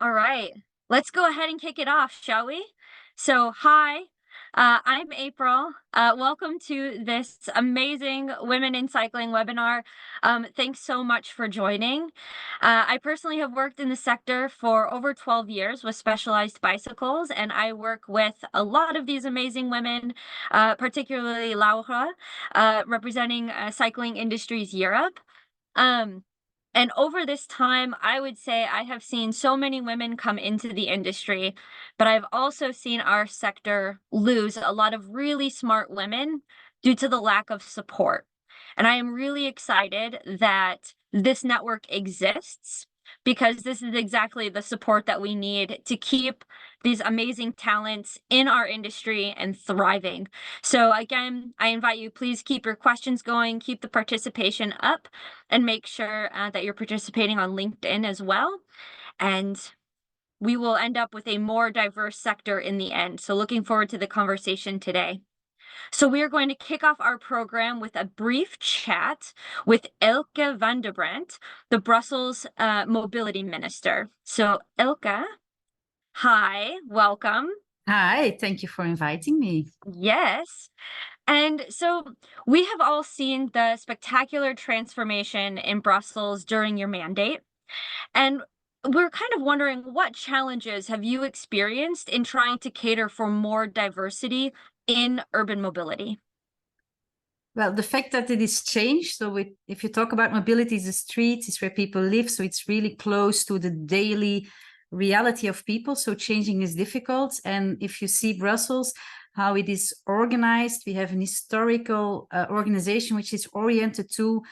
All right, let's go ahead and kick it off, shall we? So, hi, I'm April. Welcome to this amazing Women in Cycling webinar. Thanks so much for joining. I personally have worked in the sector for over 12 years with Specialized Bicycles, and I work with a lot of these amazing women, particularly Laura, representing Cycling Industries Europe. And over this time, I would say I have seen so many women come into the industry, but I've also seen our sector lose a lot of really smart women due to the lack of support. And I am really excited that this network exists because this is exactly the support that we need to keep these amazing talents in our industry and thriving. So again, I invite you, please keep your questions going, keep the participation up, and make sure that you're participating on LinkedIn as well. And we will end up with a more diverse sector in the end. So looking forward to the conversation today. So we are going to kick off our program with a brief chat with Elke van der Brandt, the Brussels Mobility Minister. So Elke, hi, welcome. Hi, thank you for inviting me. Yes. And so we have all seen the spectacular transformation in Brussels during your mandate. And we're kind of wondering, what challenges have you experienced in trying to cater for more diversity in urban mobility? Well, the fact that it is changed, so if you talk about mobility, the streets is where people live, so it's really close to the daily reality of people, so changing is difficult. And if you see Brussels, how it is organized, we have an historical organization which is oriented to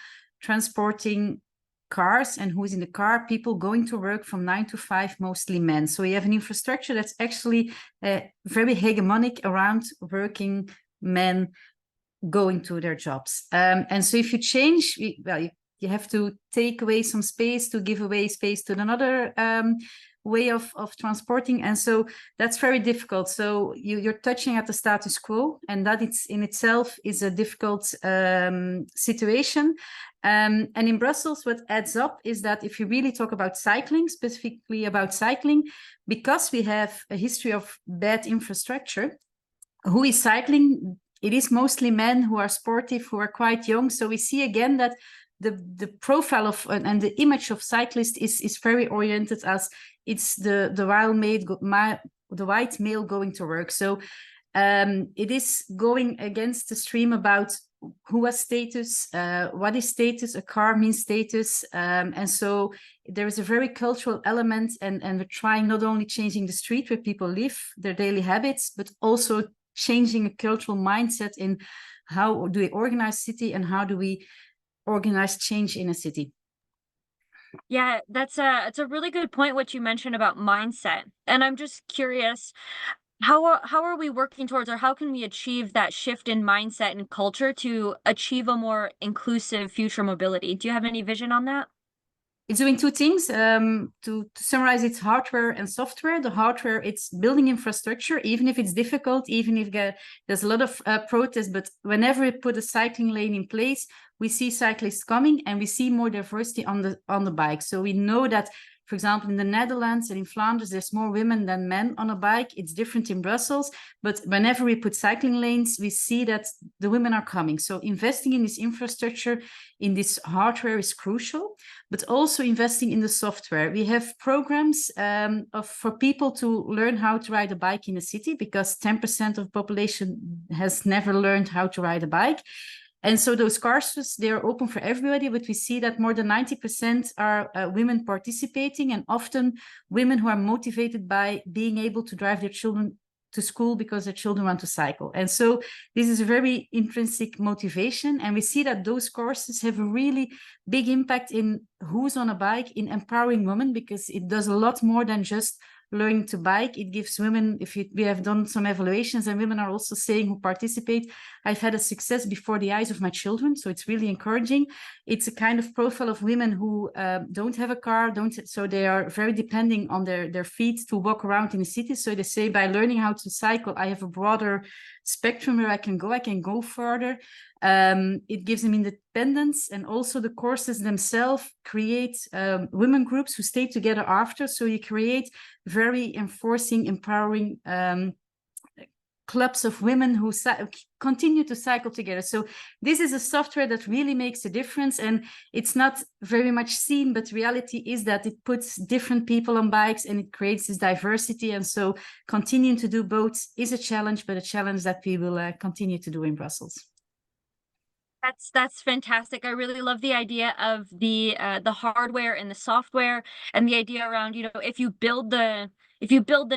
transporting cars, and who's in the car? People going to work from 9 to 5, mostly men. So you have an infrastructure that's actually very hegemonic around working men going to their jobs. And so if you change, you have to take away some space to give away space to another way of transporting. And so that's very difficult. So you're touching at the status quo, and that it's in itself is a difficult situation. And in Brussels, what adds up is that if you really talk about cycling, specifically about cycling, because we have a history of bad infrastructure, who is cycling? It is mostly men who are sportive, who are quite young. So we see again that the profile of and the image of cyclist is very oriented as it's the white male going to work. So it is going against the stream about who has status, what is status, a car means status. And so there is a very cultural element, and we're trying not only changing the street where people live, their daily habits, but also changing a cultural mindset in how do we organize city and how do we organize change in a city. Yeah, it's a really good point what you mentioned about mindset. And I'm just curious, how are we working towards, or how can we achieve that shift in mindset and culture to achieve a more inclusive future mobility? Do you have any vision on that? It's doing two things. To summarize, it's hardware and software. The hardware, it's building infrastructure, even if it's difficult, even if there's a lot of protest. But whenever we put a cycling lane in place, we see cyclists coming, and we see more diversity on the bike. So we know that, for example, in the Netherlands and in Flanders, there's more women than men on a bike. It's different in Brussels. But whenever we put cycling lanes, we see that the women are coming. So investing in this infrastructure, in this hardware is crucial, but also investing in the software. We have programs for people to learn how to ride a bike in a city, because 10% of the population has never learned how to ride a bike. And so those courses, they're open for everybody, but we see that more than 90% are women participating, and often women who are motivated by being able to drive their children to school because their children want to cycle. And so this is a very intrinsic motivation. And we see that those courses have a really big impact in who's on a bike, in empowering women, because it does a lot more than just learning to bike. It gives women, we have done some evaluations, and women are also saying who participate, I've had a success before the eyes of my children. So it's really encouraging. It's a kind of profile of women who don't have a car, so they are very depending on their feet to walk around in the city. So they say, by learning how to cycle, I have a broader spectrum where I can go further. It gives them independence, and also the courses themselves create women groups who stay together after. So you create very enforcing, empowering clubs of women who continue to cycle together. So this is a software that really makes a difference, and it's not very much seen, but reality is that it puts different people on bikes and it creates this diversity. And so continuing to do both is a challenge, but a challenge that we will continue to do in Brussels. That's fantastic. I really love the idea of the hardware and the software, and the idea around, you know, if you build the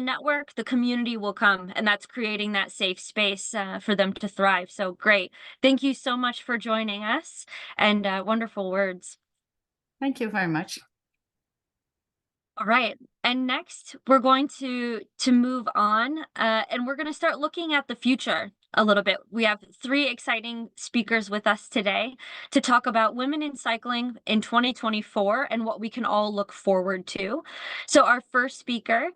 network, the community will come, and that's creating that safe space for them to thrive. So great. Thank you so much for joining us, and wonderful words. Thank you very much. All right. And next, we're going to move on, and we're going to start looking at the future a little bit. We have 3 exciting speakers with us today to talk about women in cycling in 2024 and what we can all look forward to. So our first speaker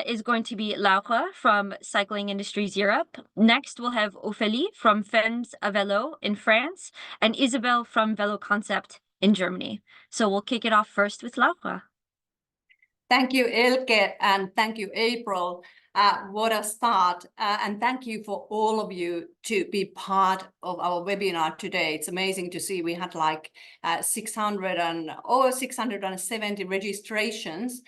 is going to be Laura from Cycling Industries Europe. Next, we'll have Ophélie from Femmes à Vélo in France, and Isabel from Velokonzept in Germany. So we'll kick it off first with Laura. Thank you, Elke, and thank you, April. What a start. And thank you for all of you to be part of our webinar today. It's amazing to see we had like 670 registrations,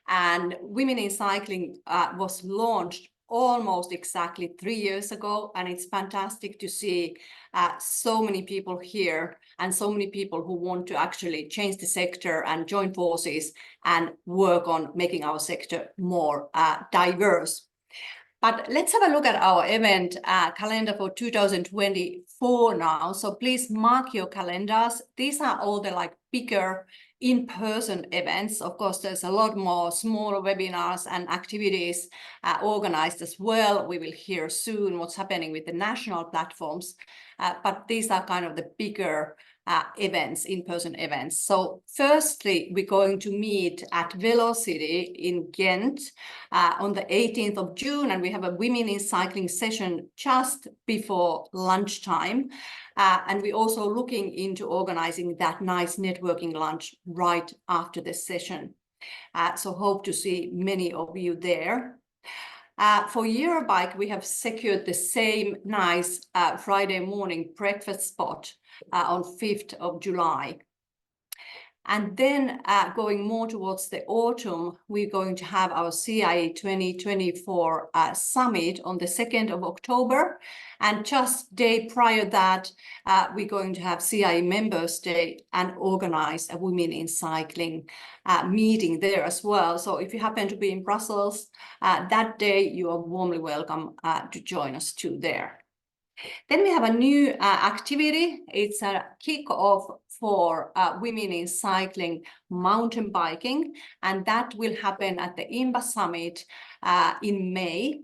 and Women in Cycling was launched almost exactly 3 years ago, and it's fantastic to see so many people here and so many people who want to actually change the sector and join forces and work on making our sector more diverse. But let's have a look at our event calendar for 2024 now. So please mark your calendars. These are all the like bigger in-person events. Of course, there's a lot more smaller webinars and activities organized as well. We will hear soon what's happening with the national platforms, but these are kind of the bigger events, in-person events. So firstly, we're going to meet at Velocity in Ghent on the 18th of June, and we have a Women in Cycling session just before lunchtime. And we're also looking into organizing that nice networking lunch right after the session. So hope to see many of you there. For Eurobike, we have secured the same nice Friday morning breakfast spot on 5th of July. And then going more towards the autumn, we're going to have our CIE 2024 summit on the 2nd of October. And just day prior that, we're going to have CIE Members Day and organize a Women in Cycling meeting there as well. So if you happen to be in Brussels that day, you are warmly welcome to join us too there. Then we have a new activity. It's a kick-off for Women in Cycling mountain biking, and that will happen at the IMBA Summit in May.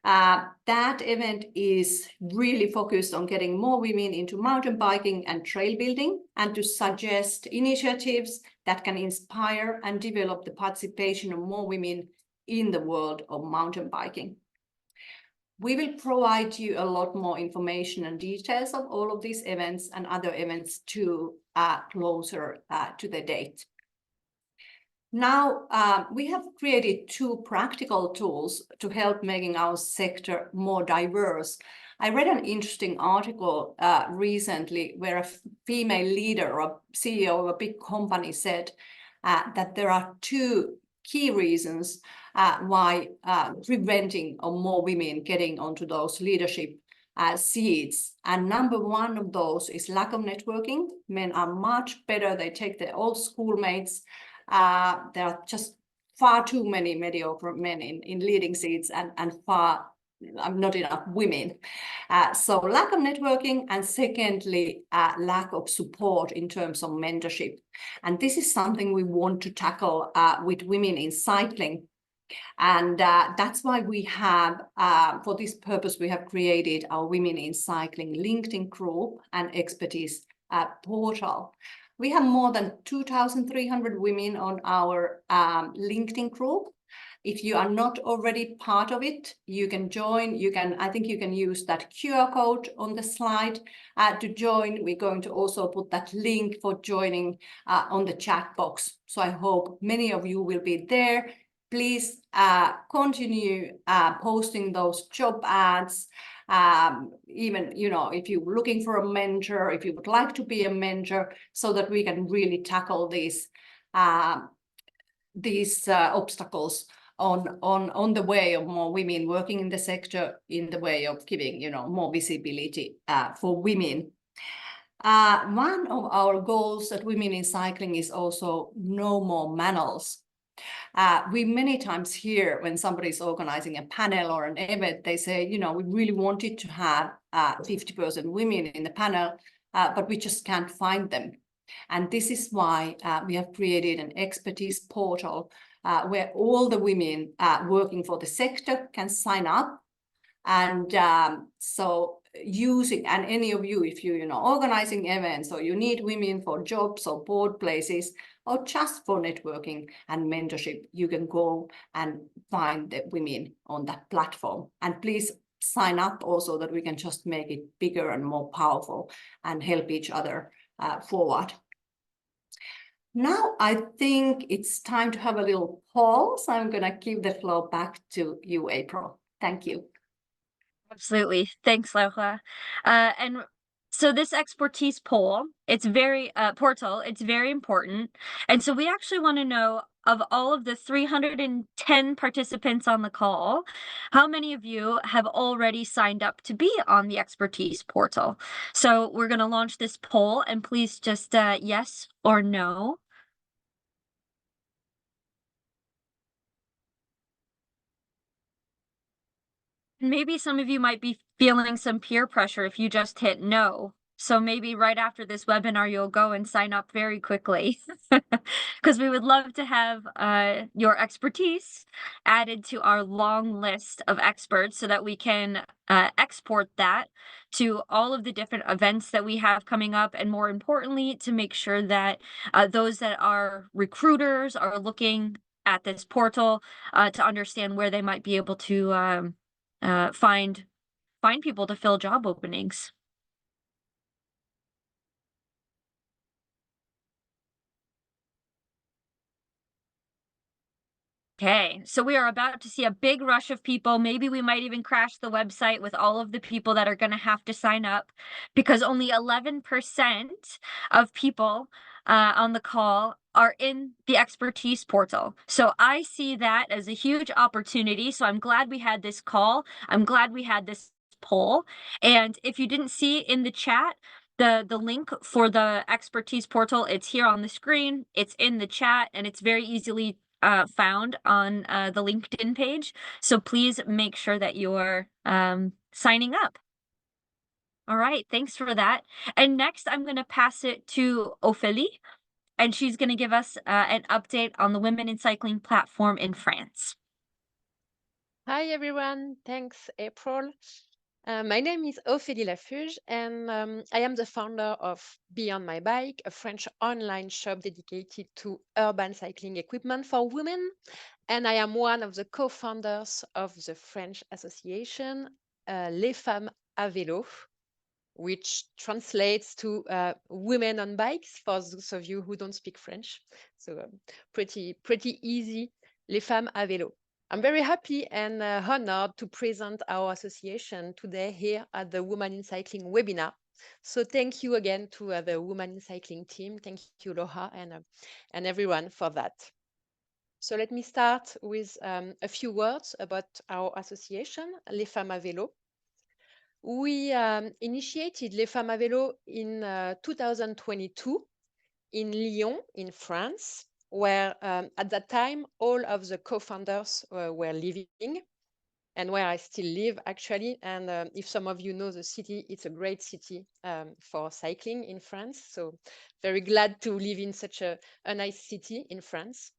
That event is really focused on getting more women into mountain biking and trail building, and to suggest initiatives that can inspire and develop the participation of more women in the world of mountain biking. We will provide you a lot more information and details of all of these events and other events too closer to the date. Now, we have created 2 practical tools to help making our sector more diverse. I read an interesting article recently where a female leader or CEO of a big company said that there are 2 key reasons why preventing more women getting onto those leadership seats. And number 1 of those is lack of networking. Men are much better. They take their old schoolmates. There are just far too many mediocre men in leading seats and far not enough women. So lack of networking, and secondly, lack of support in terms of mentorship. And this is something we want to tackle with Women in Cycling. And that's why we have, for this purpose, we have created our Women in Cycling LinkedIn group and expertise portal. We have more than 2,300 women on our LinkedIn group, If you are not already part of it, you can join. I think you can use that QR code on the slide to join. We're going to also put that link for joining on the chat box. So I hope many of you will be there. Please continue posting those job ads. Even, if you're looking for a mentor, if you would like to be a mentor, so that we can really tackle these obstacles on the way of more women working in the sector, in the way of giving, more visibility for women. One of our goals at Women in Cycling is also no more manuals. We many times hear when somebody is organizing a panel or an event, they say, we really wanted to have 50% women in the panel, but we just can't find them. And this is why we have created an expertise portal where all the women working for the sector can sign up. And so using, and any of you, if you're organizing events or you need women for jobs or board places or just for networking and mentorship, you can go and find the women on that platform. And please sign up also, that we can just make it bigger and more powerful and help each other forward. Now I think it's time to have a little pause. I'm going to give the floor back to you, April. Thank you. Absolutely. Thanks, Laura. And so this expertise portal, it's very important. And so we actually want to know, of all of the 310 participants on the call, how many of you have already signed up to be on the expertise portal? So we're going to launch this poll, and please just yes or no. Maybe some of you might be feeling some peer pressure if you just hit no. So maybe right after this webinar, you'll go and sign up very quickly, because we would love to have your expertise added to our long list of experts so that we can export that to all of the different events that we have coming up. And more importantly, to make sure that those that are recruiters are looking at this portal to understand where they might be able to find people to fill job openings. Okay, so we are about to see a big rush of people. Maybe we might even crash the website with all of the people that are going to have to sign up, because only 11% of people on the call are in the expertise portal. So I see that as a huge opportunity. So I'm glad we had this call. I'm glad we had this poll. And if you didn't see in the chat, the link for the expertise portal, it's here on the screen, it's in the chat, and it's very easily found on the LinkedIn page. So please make sure that you're signing up. All right, thanks for that. And next, I'm going to pass it to Ophélie, and she's going to give us an update on the Women in Cycling platform in France. Hi, everyone. Thanks, April. My name is Ophélie Lafuge, and I am the founder of Beyond My Bike, a French online shop dedicated to urban cycling equipment for women. And I am one of the co-founders of the French association, Les Femmes à Vélo, which translates to women on bikes for those of you who don't speak French. So pretty easy, Les Femmes à Vélo. I'm very happy and honored to present our association today here at the Women in Cycling webinar. So thank you again to the Women in Cycling team. Thank you, Laura, and everyone for that. So let me start with a few words about our association, Les Femmes à Vélo. We initiated Les Femmes à Vélo in 2022 in Lyon, in France, where at that time, all of the co-founders were living, and where I still live, actually. And if some of you know the city, it's a great city for cycling in France. So very glad to live in such a nice city in France.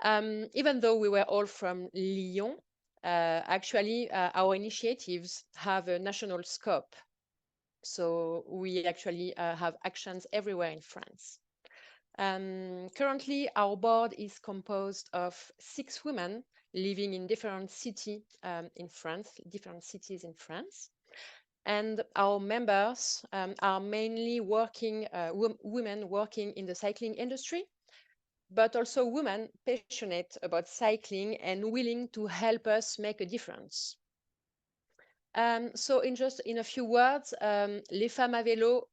Even though we were all from Lyon, actually, our initiatives have a national scope. So we actually have actions everywhere in France. Currently, our board is composed of 6 women living in different cities in France, different cities in France. And our members are mainly working, women working in the cycling industry, but also women passionate about cycling and willing to help us make a difference. So in a few words, Les Femmes à Vélo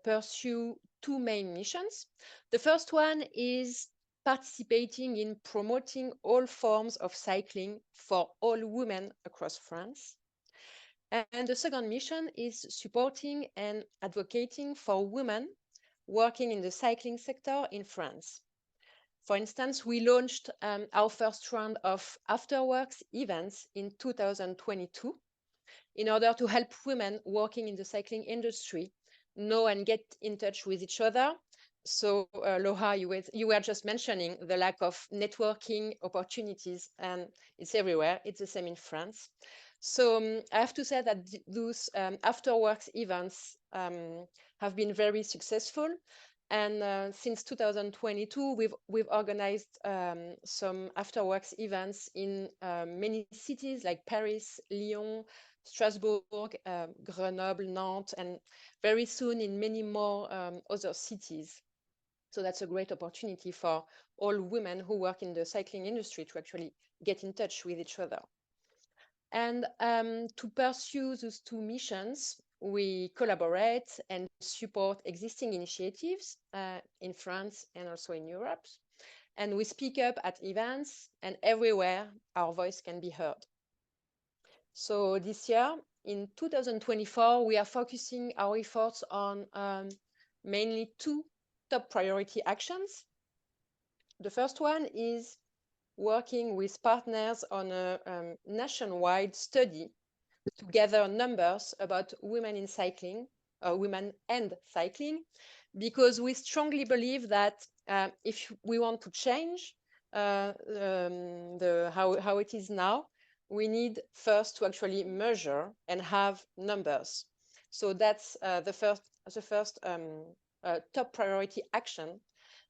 pursue two main missions. The first one is participating in promoting all forms of cycling for all women across France. And the second mission is supporting and advocating for women working in the cycling sector in France. For instance, we launched our first round of afterworks events in 2022 in order to help women working in the cycling industry know and get in touch with each other. So, Laura, you were just mentioning the lack of networking opportunities, and it's everywhere. It's the same in France. So I have to say that those afterworks events have been very successful. And since 2022, we've organized some afterworks events in many cities like Paris, Lyon, Strasbourg, Grenoble, Nantes, and very soon in many more other cities. So that's a great opportunity for all women who work in the cycling industry to actually get in touch with each other. And to pursue those two missions, we collaborate and support existing initiatives in France and also in Europe. And we speak up at events, and everywhere our voice can be heard. So this year, in 2024, we are focusing our efforts on mainly two top priority actions. The first one is working with partners on a nationwide study to gather numbers about women in cycling, women and cycling, because we strongly believe that if we want to change how it is now, we need first to actually measure and have numbers. So that's the first top priority action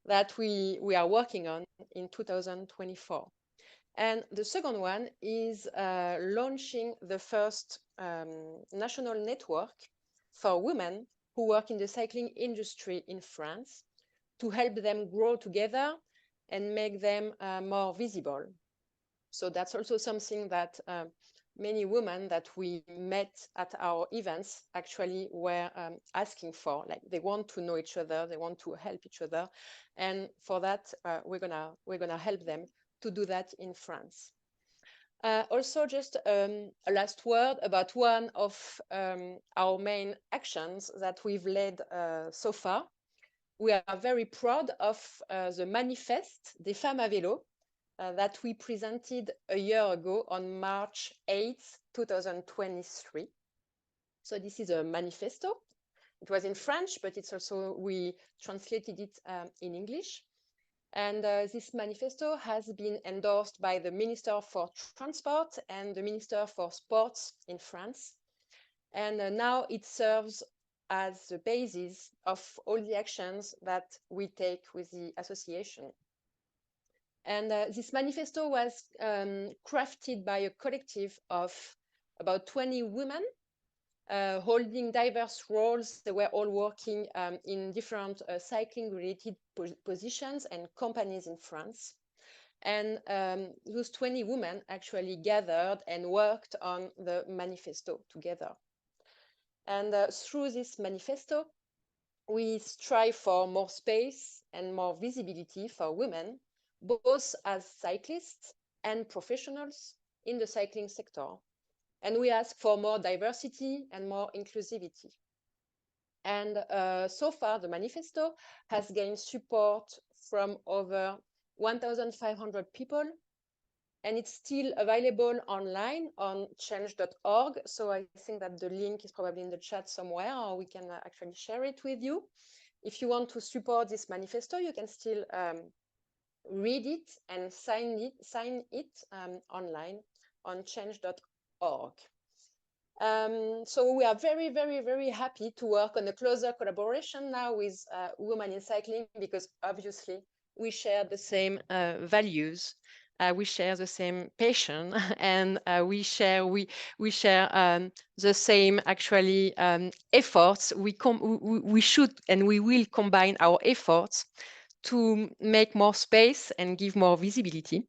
that we are working on in 2024. And the second one is launching the first national network for women who work in the cycling industry in France to help them grow together and make them more visible. So that's also something that many women that we met at our events actually were asking for. Like, they want to know each other, they want to help each other, and for that we're gonna help them to do that in France. Also, just a last word about one of our main actions that we've led so far. We are very proud of the manifeste des Femmes à Vélo that we presented a year ago on March 8th, 2023. So this is a manifesto. It was in French, but it's also, we translated it in English. And this manifesto has been endorsed by the Minister for Transport and the Minister for Sports in France. And now it serves as the basis of all the actions that we take with the association. And this manifesto was crafted by a collective of about 20 women holding diverse roles. They were all working in different cycling-related positions and companies in France. And those 20 women actually gathered and worked on the manifesto together. And through this manifesto, we strive for more space and more visibility for women, both as cyclists and professionals in the cycling sector. And we ask for more diversity and more inclusivity. And so far, the manifesto has gained support from over 1,500 people, and it's still available online on change.org. So I think that the link is probably in the chat somewhere, or we can actually share it with you. If you want to support this manifesto, you can still read it and sign it online on change.org. So we are very, very, very happy to work on a closer collaboration now with Women in Cycling, because obviously we share the same values we share the same passion, and we share the same actually efforts. We should and we will combine our efforts to make more space and give more visibility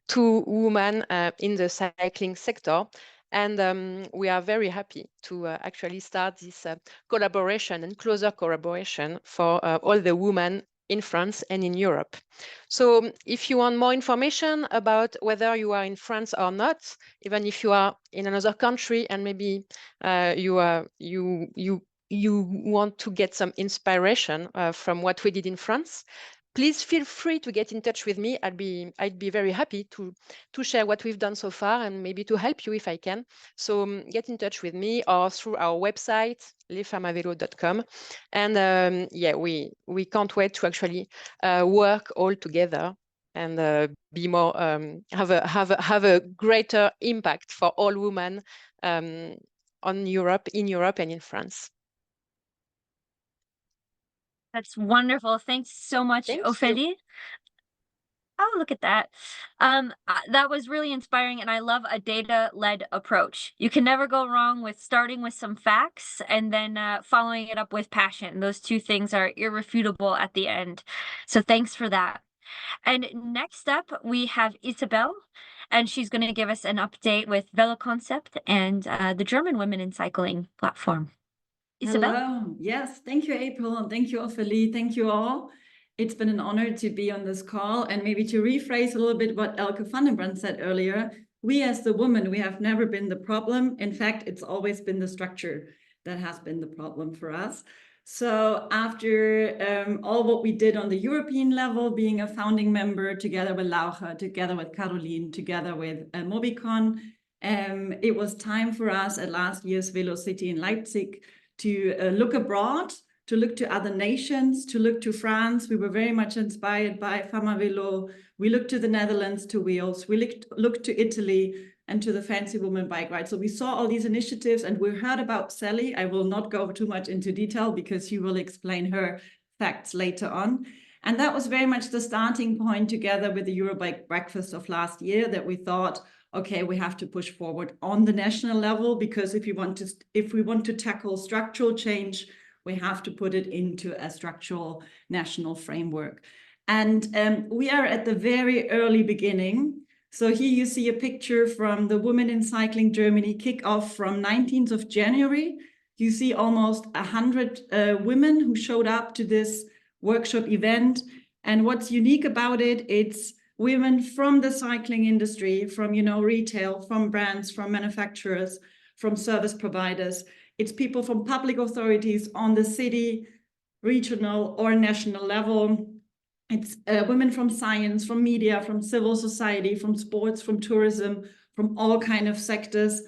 to women in the cycling sector. And we are very happy to actually start this collaboration and closer collaboration for all the women in France and in Europe. So if you want more information about whether you are in France or not, even if you are in another country and maybe you want to get some inspiration from what we did in France, please feel free to get in touch with me. I'd be very happy to share what we've done so far and maybe to help you if I can. So get in touch with me or through our website, lesfemmesavelo.com. And yeah, we can't wait to actually work all together and be more have a greater impact for all women in Europe and in France. That's wonderful. Thanks so much, Thank Ophélie. you. Oh, look at that. That was really inspiring, and I love a data-led approach. You can never go wrong with starting with some facts and then following it up with passion. Those two things are irrefutable at the end. So thanks for that. And next up, we have Isabel, and she's going to give us an update with Velokonzept and the German Women in Cycling platform. Isabel? Hello. Yes, thank you, April, and thank you, Ophélie. Thank you all. It's been an honor to be on this call, and maybe to rephrase a little bit what Elke van den Brandt said earlier, we as the women, we have never been the problem. In fact, it's always been the structure that has been the problem for us. So after all what we did on the European level, being a founding member together with Lauche, together with Caroline, together with Mobycon, it was time for us at last year's Velocity in Leipzig to look abroad, to look to other nations, to look to France. We were very much inspired by Fama Velo. We looked to the Netherlands, to Wales. We looked to Italy and to the Fancy Woman bike ride. So we saw all these initiatives and we heard about Sally. I will not go too much into detail because she will explain her facts later on. And that was very much the starting point together with the Eurobike breakfast of last year that we thought, okay, we have to push forward on the national level, because if we want to tackle structural change, we have to put it into a structural national framework. And we are at the very early beginning. So here you see a picture from the Women in Cycling Germany kickoff from 19th of January. You see almost 100 women who showed up to this workshop event. And what's unique about it, it's women from the cycling industry, from retail, from brands, from manufacturers, from service providers. It's people from public authorities on the city, regional or national level. It's women from science, from media, from civil society, from sports, from tourism, from all kinds of sectors.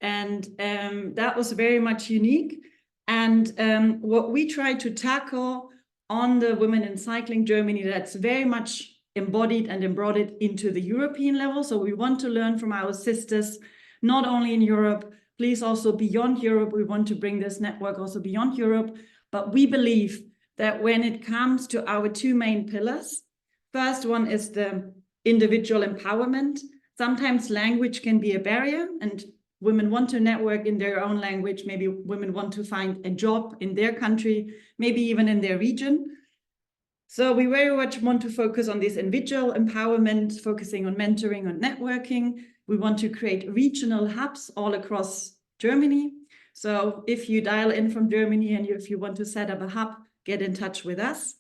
And that was very much unique. And what we tried to tackle on the Women in Cycling Germany, that's very much embodied and embroidered into the European level. So we want to learn from our sisters, not only in Europe, please also beyond Europe. We want to bring this network also beyond Europe. But we believe that when it comes to our two main pillars, first one is the individual empowerment. Sometimes language can be a barrier and women want to network in their own language. Maybe women want to find a job in their country, maybe even in their region. So we very much want to focus on this individual empowerment, focusing on mentoring, on networking. We want to create regional hubs all across Germany. So if you dial in from Germany and if you want to set up a hub, get in touch with us.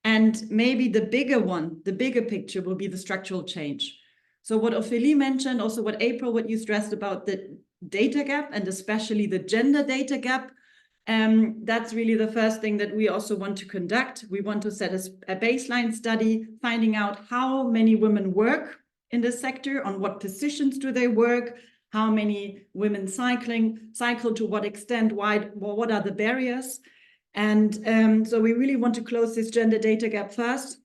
And maybe the bigger one, the bigger picture will be the structural change. So what Ophélie mentioned, also what April, what you stressed about the data gap and especially the gender data gap, that's really the first thing that we also want to conduct. We want to set a baseline study, finding out how many women work in this sector, on what positions do they work, how many women cycle to what extent, why, what are the barriers. And so we really want to close this gender data gap first,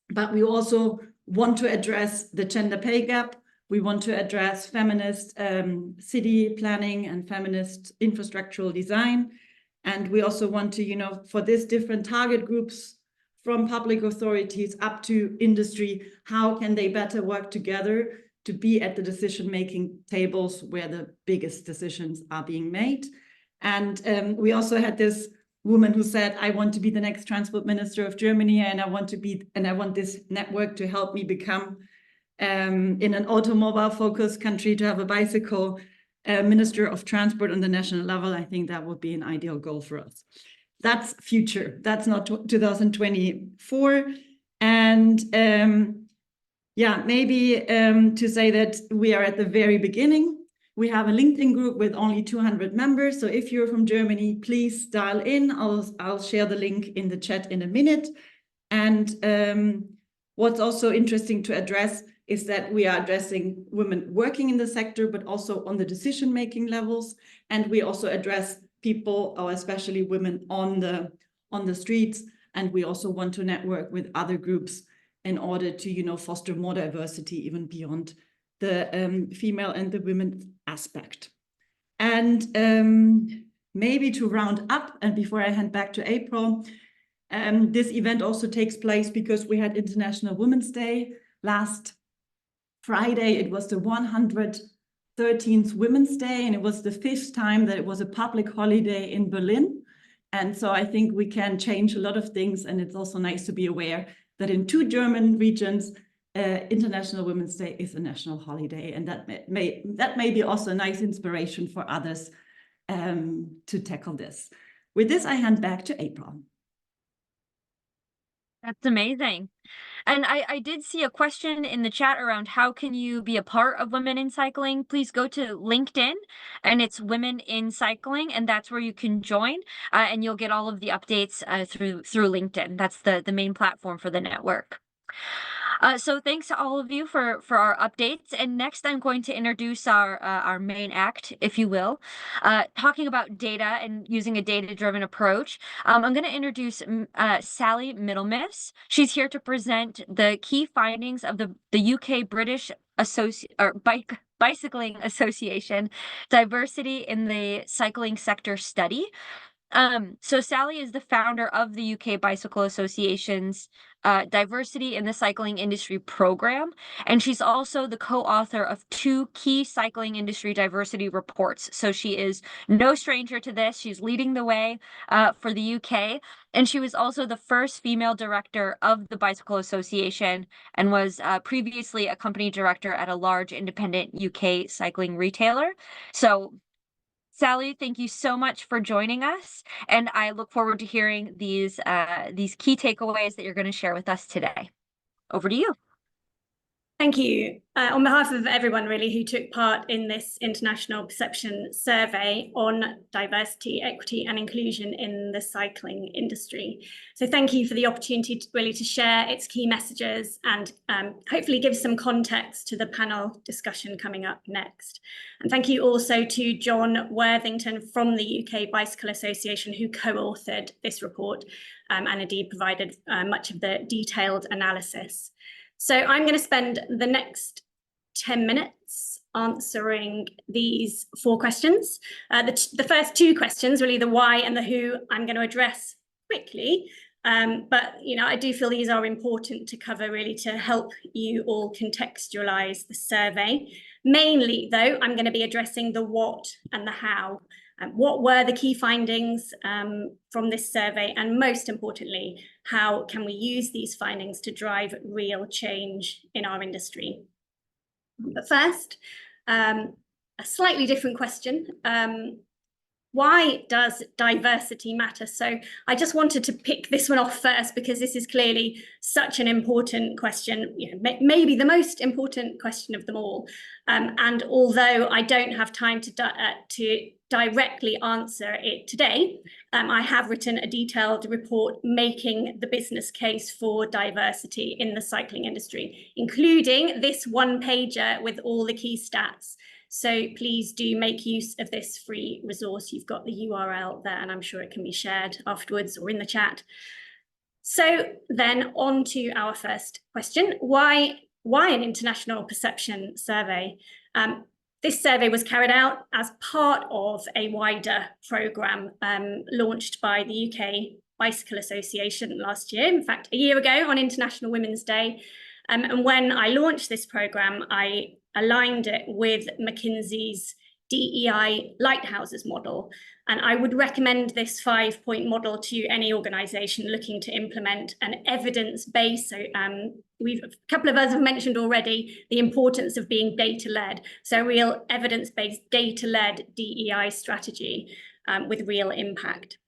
but we also want to address the gender pay gap. We want to address feminist city planning and feminist infrastructural design. And we also want to, for this different target groups from public authorities up to industry, how can they better work together to be at the decision-making tables where the biggest decisions are being made. And we also had this woman who said, I want to be the next transport minister of Germany, and I want this network to help me become in an automobile-focused country to have a bicycle minister of transport on the national level. I think that would be an ideal goal for us. That's future. That's not 2024. And yeah, maybe to say that we are at the very beginning. We have a LinkedIn group with only 200 members. So if you're from Germany, please dial in. I'll share the link in the chat in a minute. And what's also interesting to address is that we are addressing women working in the sector, but also on the decision-making levels. And we also address people, or especially women on the streets. And we also want to network with other groups in order to, foster more diversity, even beyond the female and the women aspect. And maybe to round up, and before I hand back to April, this event also takes place because we had International Women's Day last Friday. It was the 113th Women's Day, and it was the 5th time that it was a public holiday in Berlin. And so I think we can change a lot of things, and it's also nice to be aware that in 2 German regions, International Women's Day is a national holiday, and that may be also a nice inspiration for others to tackle this. With this, I hand back to April. That's amazing. And I did see a question in the chat around how can you be a part of Women in Cycling? Please go to LinkedIn, and it's Women in Cycling, and that's where you can join, and you'll get all of the updates through LinkedIn. That's the main platform for the network. So thanks to all of you for our updates. And next, I'm going to introduce our main act, if you will, talking about data and using a data-driven approach. I'm going to introduce Sally Middlemiss. She's here to present the key findings of the UK British Bicycling Association Diversity in the Cycling Sector Study. So Sally is the founder of the UK Bicycle Association's Diversity in the Cycling Industry program, and she's also the co-author of 2 key cycling industry diversity reports. So she is no stranger to this. She's leading the way for the UK, and she was also the first female director of the Bicycle Association and was previously a company director at a large independent UK cycling retailer. So Sally, thank you so much for joining us, and I look forward to hearing these key takeaways that you're going to share with us today. Over to you. Thank you. On behalf of everyone really who took part in this International Perception Survey on diversity, equity and inclusion in the cycling industry. So thank you for the opportunity to share its key messages and hopefully give some context to the panel discussion coming up next. And thank you also to John Worthington from the UK Bicycle Association, who co-authored this report and indeed provided much of the detailed analysis. So I'm going to spend the next 10 minutes answering these 4 questions. The first 2 questions, really the why and the who, I'm going to address quickly. But I do feel these are important to cover, really, to help you all contextualize the survey. Mainly, though, I'm going to be addressing the what and the how. What were the key findings from this survey? And most importantly, how can we use these findings to drive real change in our industry? But first, a slightly different question. Why does diversity matter? So I just wanted to pick this one off first because this is clearly such an important question, maybe the most important question of them all. And although I don't have time to directly answer it today, I have written a detailed report making the business case for diversity in the cycling industry, including this 1-pager with all the key stats. So please do make use of this free resource. You've got the URL there, and I'm sure it can be shared afterwards or in the chat. So then on to our first question. Why an international perception survey? This survey was carried out as part of a wider programme launched by the UK Bicycle Association last year, in fact, a year ago on International Women's Day. And when I launched this programme, I aligned it with McKinsey's DEI Lighthouses model. And I would recommend this 5-point model to any organisation looking to implement an evidence-based. So a couple of us have mentioned already the importance of being data-led. So real evidence-based, data-led DEI strategy with real impact.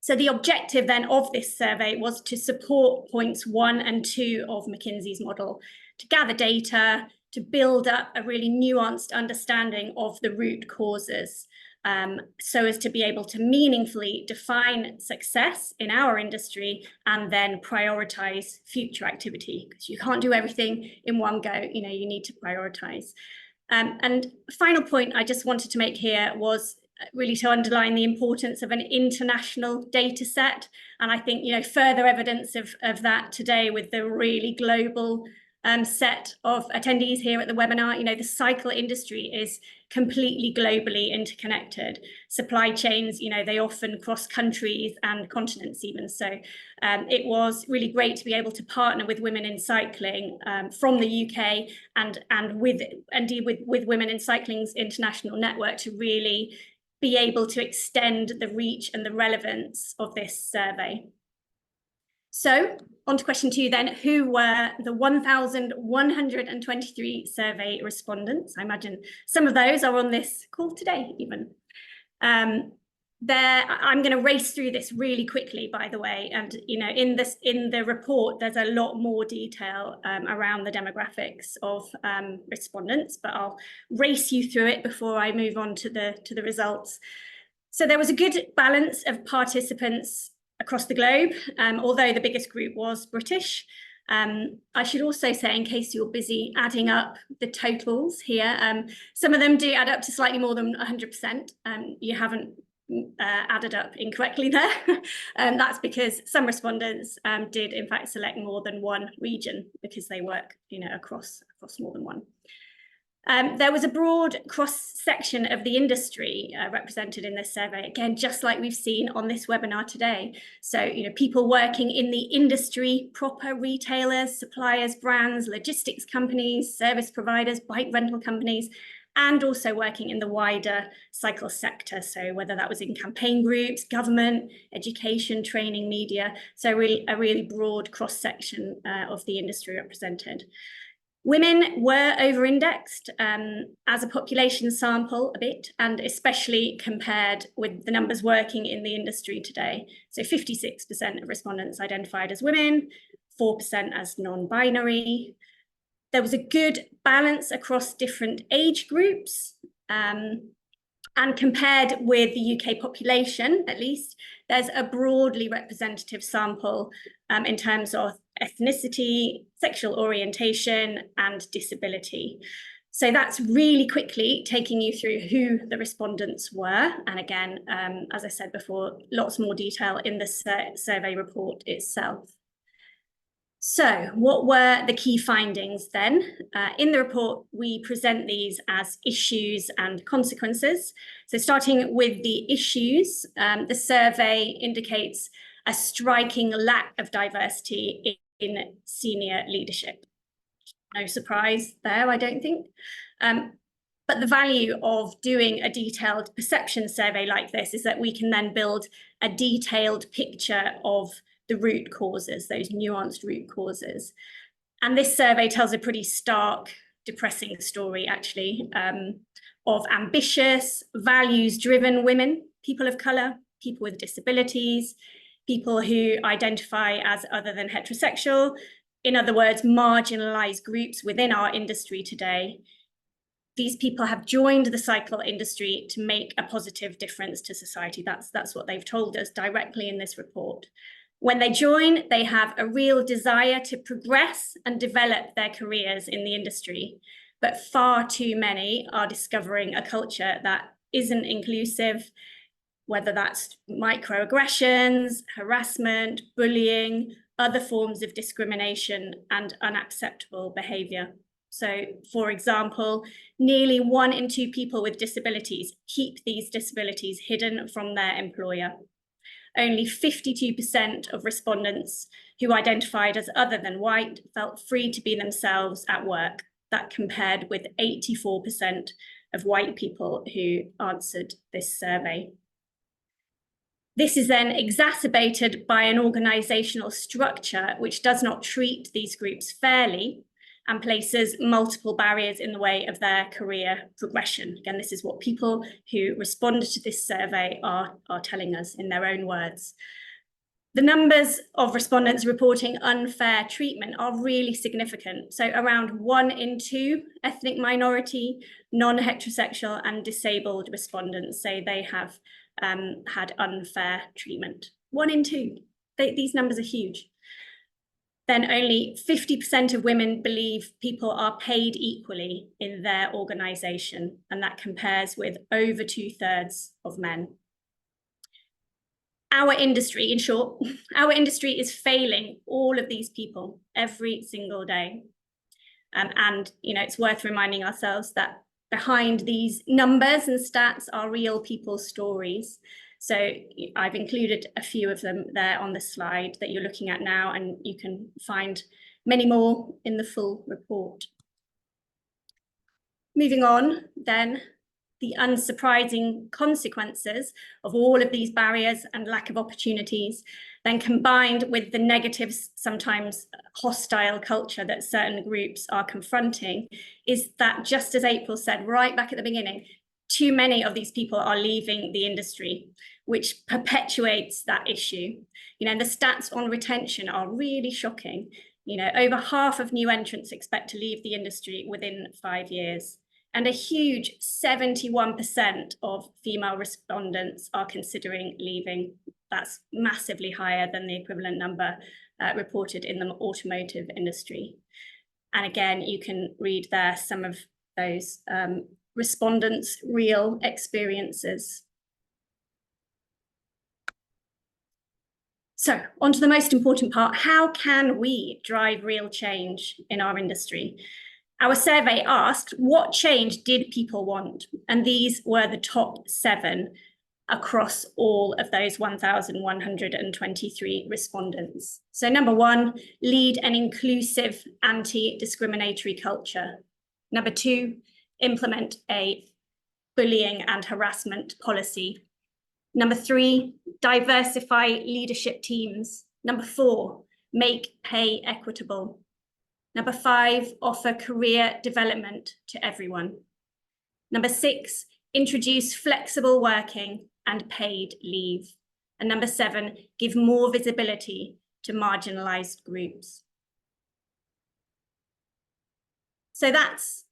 So the objective then of this survey was to support points 1 and 2 of McKinsey's model, to gather data, to build up a really nuanced understanding of the root causes, so as to be able to meaningfully define success in our industry and then prioritize future activity, because you can't do everything in one go. You know, you need to prioritize. And final point I just wanted to make here was really to underline the importance of an international data set. And I think, you know, further evidence of that today with the really global set of attendees here at the webinar. You know, the cycle industry is completely globally interconnected. Supply chains, you know, they often cross countries and continents even. So it was really great to be able to partner with Women in Cycling from the UK and indeed with Women in Cycling's international network to really be able to extend the reach and the relevance of this survey. So on to question 2 then, who were the 1,123 survey respondents? I imagine some of those are on this call today even. I'm going to race through this really quickly, by the way, and you know, in the report there's a lot more detail around the demographics of respondents, but I'll race you through it before I move on to the results. So there was a good balance of participants across the globe, although the biggest group was British. I should also say, in case you're busy adding up the totals here, some of them do add up to slightly more than 100%. You haven't added up incorrectly there. That's because some respondents did in fact select more than one region because they work, you know, across more than one. There was a broad cross-section of the industry represented in this survey, again, just like we've seen on this webinar today. So, you know, people working in the industry proper, retailers, suppliers, brands, logistics companies, service providers, bike rental companies, and also working in the wider cycle sector. So whether that was in campaign groups, government, education, training, media. So a really broad cross-section of the industry represented. Women were over-indexed as a population sample a bit, and especially compared with the numbers working in the industry today. So 56% of respondents identified as women, 4% as non-binary. There was a good balance across different age groups. And compared with the UK population, at least, there's a broadly representative sample in terms of ethnicity, sexual orientation, and disability. So that's really quickly taking you through who the respondents were. And again, as I said before, lots more detail in the survey report itself. So what were the key findings then? In the report, we present these as issues and consequences. So starting with the issues, the survey indicates a striking lack of diversity in senior leadership. No surprise there, I don't think. But the value of doing a detailed perception survey like this is that we can then build a detailed picture of the root causes, those nuanced root causes. And this survey tells a pretty stark, depressing story, actually, of ambitious, values-driven women, people of colour, people with disabilities, people who identify as other than heterosexual, in other words, marginalised groups within our industry today. These people have joined the cycle industry to make a positive difference to society. That's what they've told us directly in this report. When they join, they have a real desire to progress and develop their careers in the industry. But far too many are discovering a culture that isn't inclusive, whether that's microaggressions, harassment, bullying, other forms of discrimination, and unacceptable behaviour. So, for example, nearly 1 in 2 people with disabilities keep these disabilities hidden from their employer. only 52% of respondents who identified as other than white felt free to be themselves at work. That compared with 84% of white people who answered this survey. This is then exacerbated by an organizational structure which does not treat these groups fairly and places multiple barriers in the way of their career progression. Again, this is what people who responded to this survey are telling us in their own words. The numbers of respondents reporting unfair treatment are really significant. So around 1 in 2 ethnic minority, non-heterosexual and disabled respondents say they have had unfair treatment. 1 in 2, these numbers are huge. Then only 50% of women believe people are paid equally in their organisation, and that compares with over 2/3 of men. Our industry, in short, our industry is failing all of these people every single day. And it's worth reminding ourselves that behind these numbers and stats are real people's stories. So I've included a few of them there on the slide that you're looking at now, and you can find many more in the full report. Moving on then, the unsurprising consequences of all of these barriers and lack of opportunities, then combined with the negative, sometimes hostile culture that certain groups are confronting, is that, just as April said right back at the beginning, too many of these people are leaving the industry, which perpetuates that issue. The stats on retention are really shocking. Over half of new entrants expect to leave the industry within 5 years. And a huge 71% of female respondents are considering leaving. That's massively higher than the equivalent number reported in the automotive industry. And again, you can read there some of those respondents' real experiences. So, on to the most important part. How can we drive real change in our industry? Our survey asked, what change did people want? And these were the top 7 across all of those 1,123 respondents. So number 1, lead an inclusive anti-discriminatory culture. Number 2, implement a bullying and harassment policy. Number 3, diversify leadership teams. Number 4, make pay equitable. Number 5, offer career development to everyone. Number 6, introduce flexible working and paid leave. And number 7, give more visibility to marginalized groups. So that's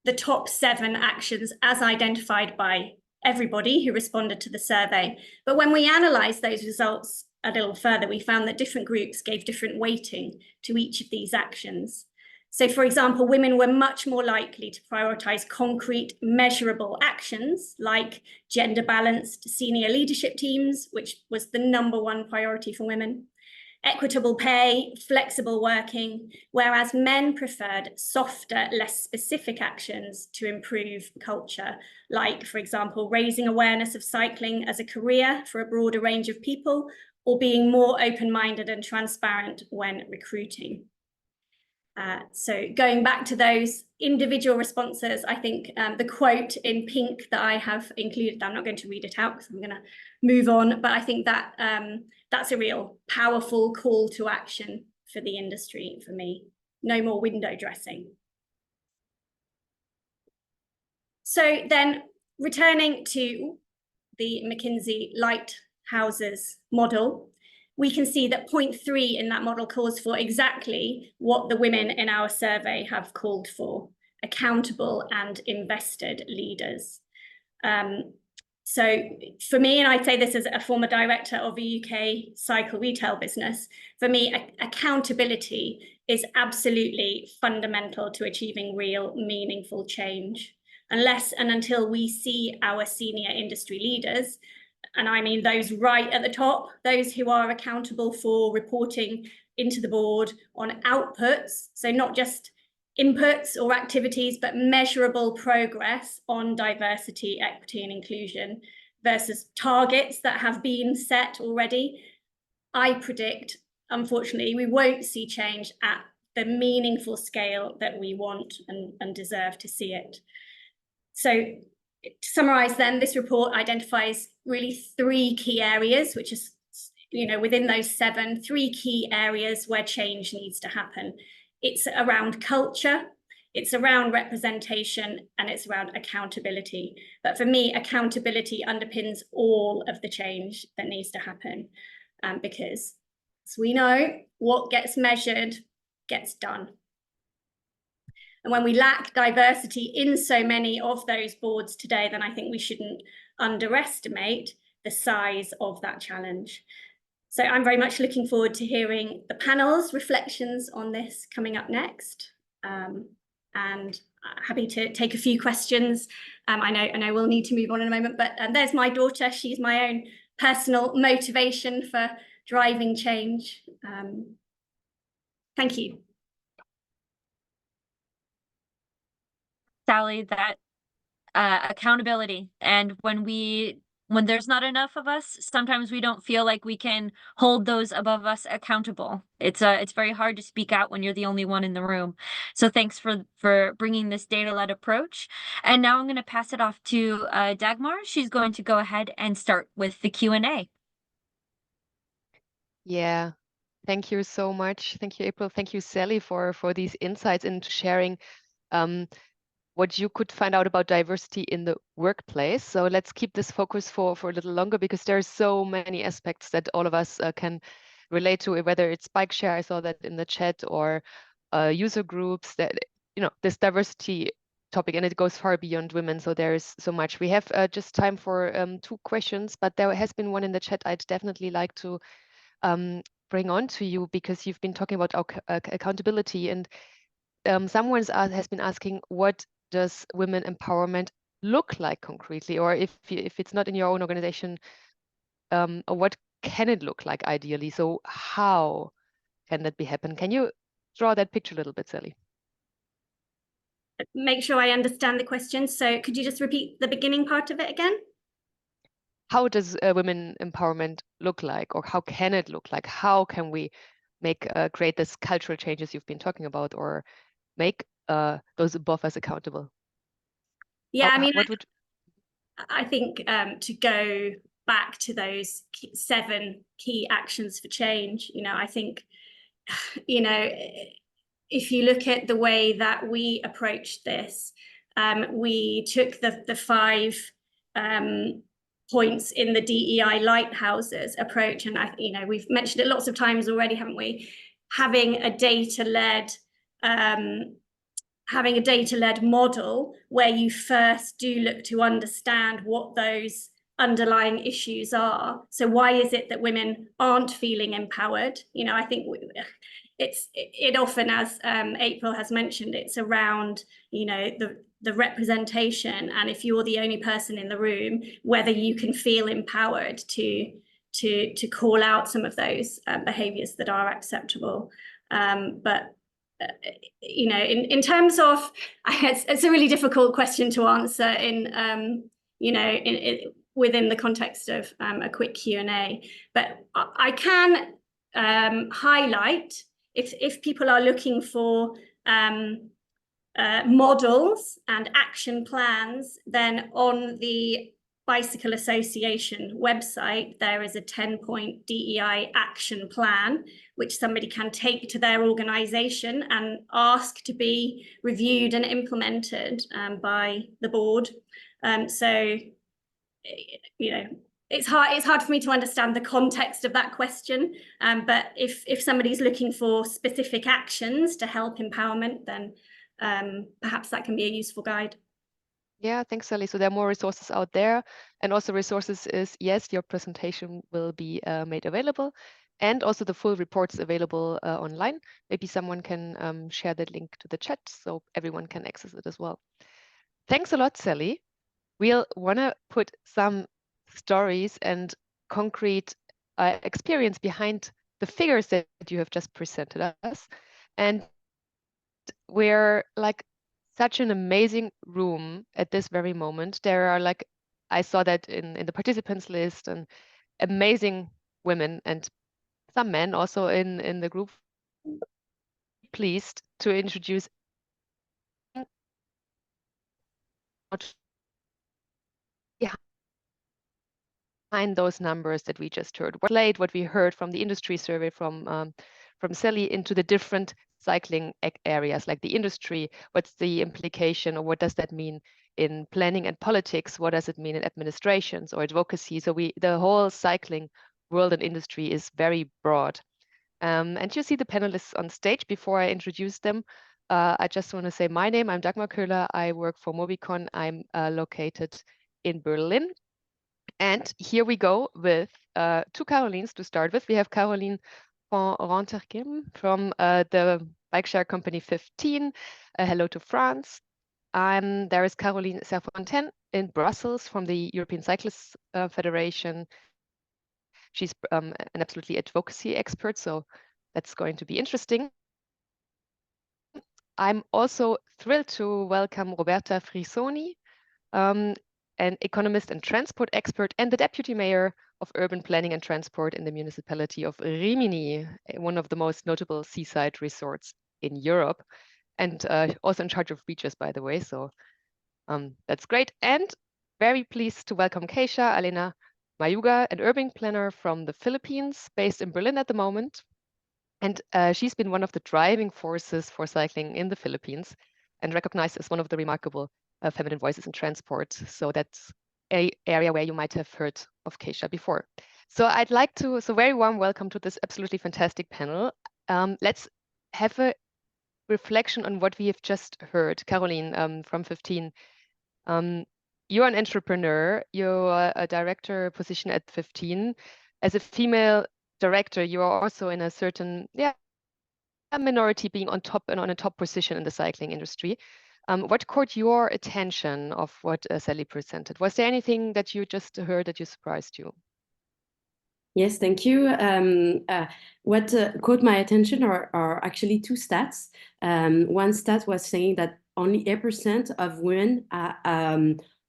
the top 7 actions as identified by everybody who responded to the survey. But when we analysed those results a little further, we found that different groups gave different weighting to each of these actions. So, for example, women were much more likely to prioritise concrete, measurable actions like gender-balanced senior leadership teams, which was the #1 priority for women, equitable pay, flexible working, whereas men preferred softer, less specific actions to improve culture, like, for example, raising awareness of cycling as a career for a broader range of people, or being more open-minded and transparent when recruiting. So going back to those individual responses, I think the quote in pink that I have included, I'm not going to read it out because I'm going to move on, but I think that that's a real powerful call to action for the industry for me. No more window dressing. So then returning to the McKinsey Lighthouses model, we can see that point 3 in that model calls for exactly what the women in our survey have called for: accountable and invested leaders. So for me, and I'd say this as a former director of a UK cycle retail business, for me, accountability is absolutely fundamental to achieving real, meaningful change. Unless and until we see our senior industry leaders, and I mean those right at the top, those who are accountable for reporting into the board on outputs, so not just inputs or activities, but measurable progress on diversity, equity, and inclusion, versus targets that have been set already, I predict, unfortunately, we won't see change at the meaningful scale that we want and deserve to see it. So to summarize then, this report identifies really 3 key areas, which is, within those 7, 3 key areas where change needs to happen. It's around culture, it's around representation, and it's around accountability. But for me, accountability underpins all of the change that needs to happen, because as we know, what gets measured gets done. And when we lack diversity in so many of those boards today, then I think we shouldn't underestimate the size of that challenge. So I'm very much looking forward to hearing the panel's reflections on this coming up next. And happy to take a few questions. I know we'll need to move on in a moment, but there's my daughter. She's my own personal motivation for driving change. Thank you. Sally, that accountability, and when there's not enough of us, sometimes we don't feel like we can hold those above us accountable. It's very hard to speak out when you're the only one in the room. So thanks for bringing this data-led approach. And now I'm going to pass it off to Dagmar. She's going to go ahead and start with the Q&A. Yeah, thank you so much. Thank you, April. Thank you, Sally, for these insights and sharing what you could find out about diversity in the workplace. So let's keep this focus for a little longer, because there are so many aspects that all of us can relate to, whether it's bike share, I saw that in the chat, or user groups, that, this diversity topic, and it goes far beyond women. So there is so much. We have just time for 2 questions, but there has been one in the chat I'd definitely like to bring on to you, because you've been talking about accountability, and someone has been asking, what does women empowerment look like concretely? Or if it's not in your own organization, what can it look like ideally? So how can that be happen? Can you draw that picture a little bit, Sally? Make sure I understand the question. So could you just repeat the beginning part of it again? How does women empowerment look like, or how can it look like? How can we create this cultural changes you've been talking about, or make those above us accountable? Yeah, I think to go back to those 7 key actions for change, I think, if you look at the way that we approached this, we took the 5 points in the DEI lighthouses approach, and we've mentioned it lots of times already, haven't we? Having a data-led model where you first do look to understand what those underlying issues are. So why is it that women aren't feeling empowered? I think it often, as April has mentioned, it's around the representation, and if you're the only person in the room, whether you can feel empowered to call out some of those behaviors that are acceptable. But in terms of, it's a really difficult question to answer within the context of a quick Q&A. But I can highlight, if people are looking for models and action plans, then on the Bicycle Association website, there is a 10-point DEI action plan, which somebody can take to their organization and ask to be reviewed and implemented by the board. So, it's hard for me to understand the context of that question. But if somebody's looking for specific actions to help empowerment, then perhaps that can be a useful guide. Yeah, thanks, Sally. So there are more resources out there, and also resources is, yes, your presentation will be made available, and also the full reports available online. Maybe someone can share that link to the chat so everyone can access it as well. Thanks a lot, Sally. We'll want to put some stories and concrete experience behind the figures that you have just presented us. And we're like such an amazing room at this very moment. There are like I saw that in the participants list, and amazing women and some men also in the group. Pleased to introduce behind those numbers that we just heard. What we heard from the industry survey from Sally into the different cycling areas, like the industry, what's the implication, or what does that mean in planning and politics? What does it mean in administrations or advocacy? So the whole cycling world and industry is very broad. And you see the panelists on stage. Before I introduce them, I just want to say my name. I'm Dagmar Köhler. I work for Mobycon. I'm located in Berlin. And here we go with two Carolines to start with. We have Caroline van Rontergem from the bike share company 15. Hello to France. There is Caroline Serfontaine in Brussels from the European Cyclists Federation. She's an absolutely advocacy expert, so that's going to be interesting. I'm also thrilled to welcome Roberta Frisoni, an economist and transport expert and the deputy mayor of urban planning and transport in the municipality of Rimini, one of the most notable seaside resorts in Europe, and also in charge of beaches, by the way. So that's great. And very pleased to welcome Keisha Elena Mayuga, an urban planner from the Philippines, based in Berlin at the moment. And she's been one of the driving forces for cycling in the Philippines and recognized as one of the remarkable feminine voices in transport. So that's an area where you might have heard of Keisha before. So I'd like to, so very warm welcome to this absolutely fantastic panel. Let's have a reflection on what we have just heard. Caroline from 15. You're an entrepreneur, you're a director position at 15. As a female director, you are also in a certain a minority being on top and on a top position in the cycling industry. What caught your attention of what Sally presented? Was there anything that you just heard that you surprised you? Yes, thank you. What caught my attention are actually two stats. One stat was saying that only 8% of women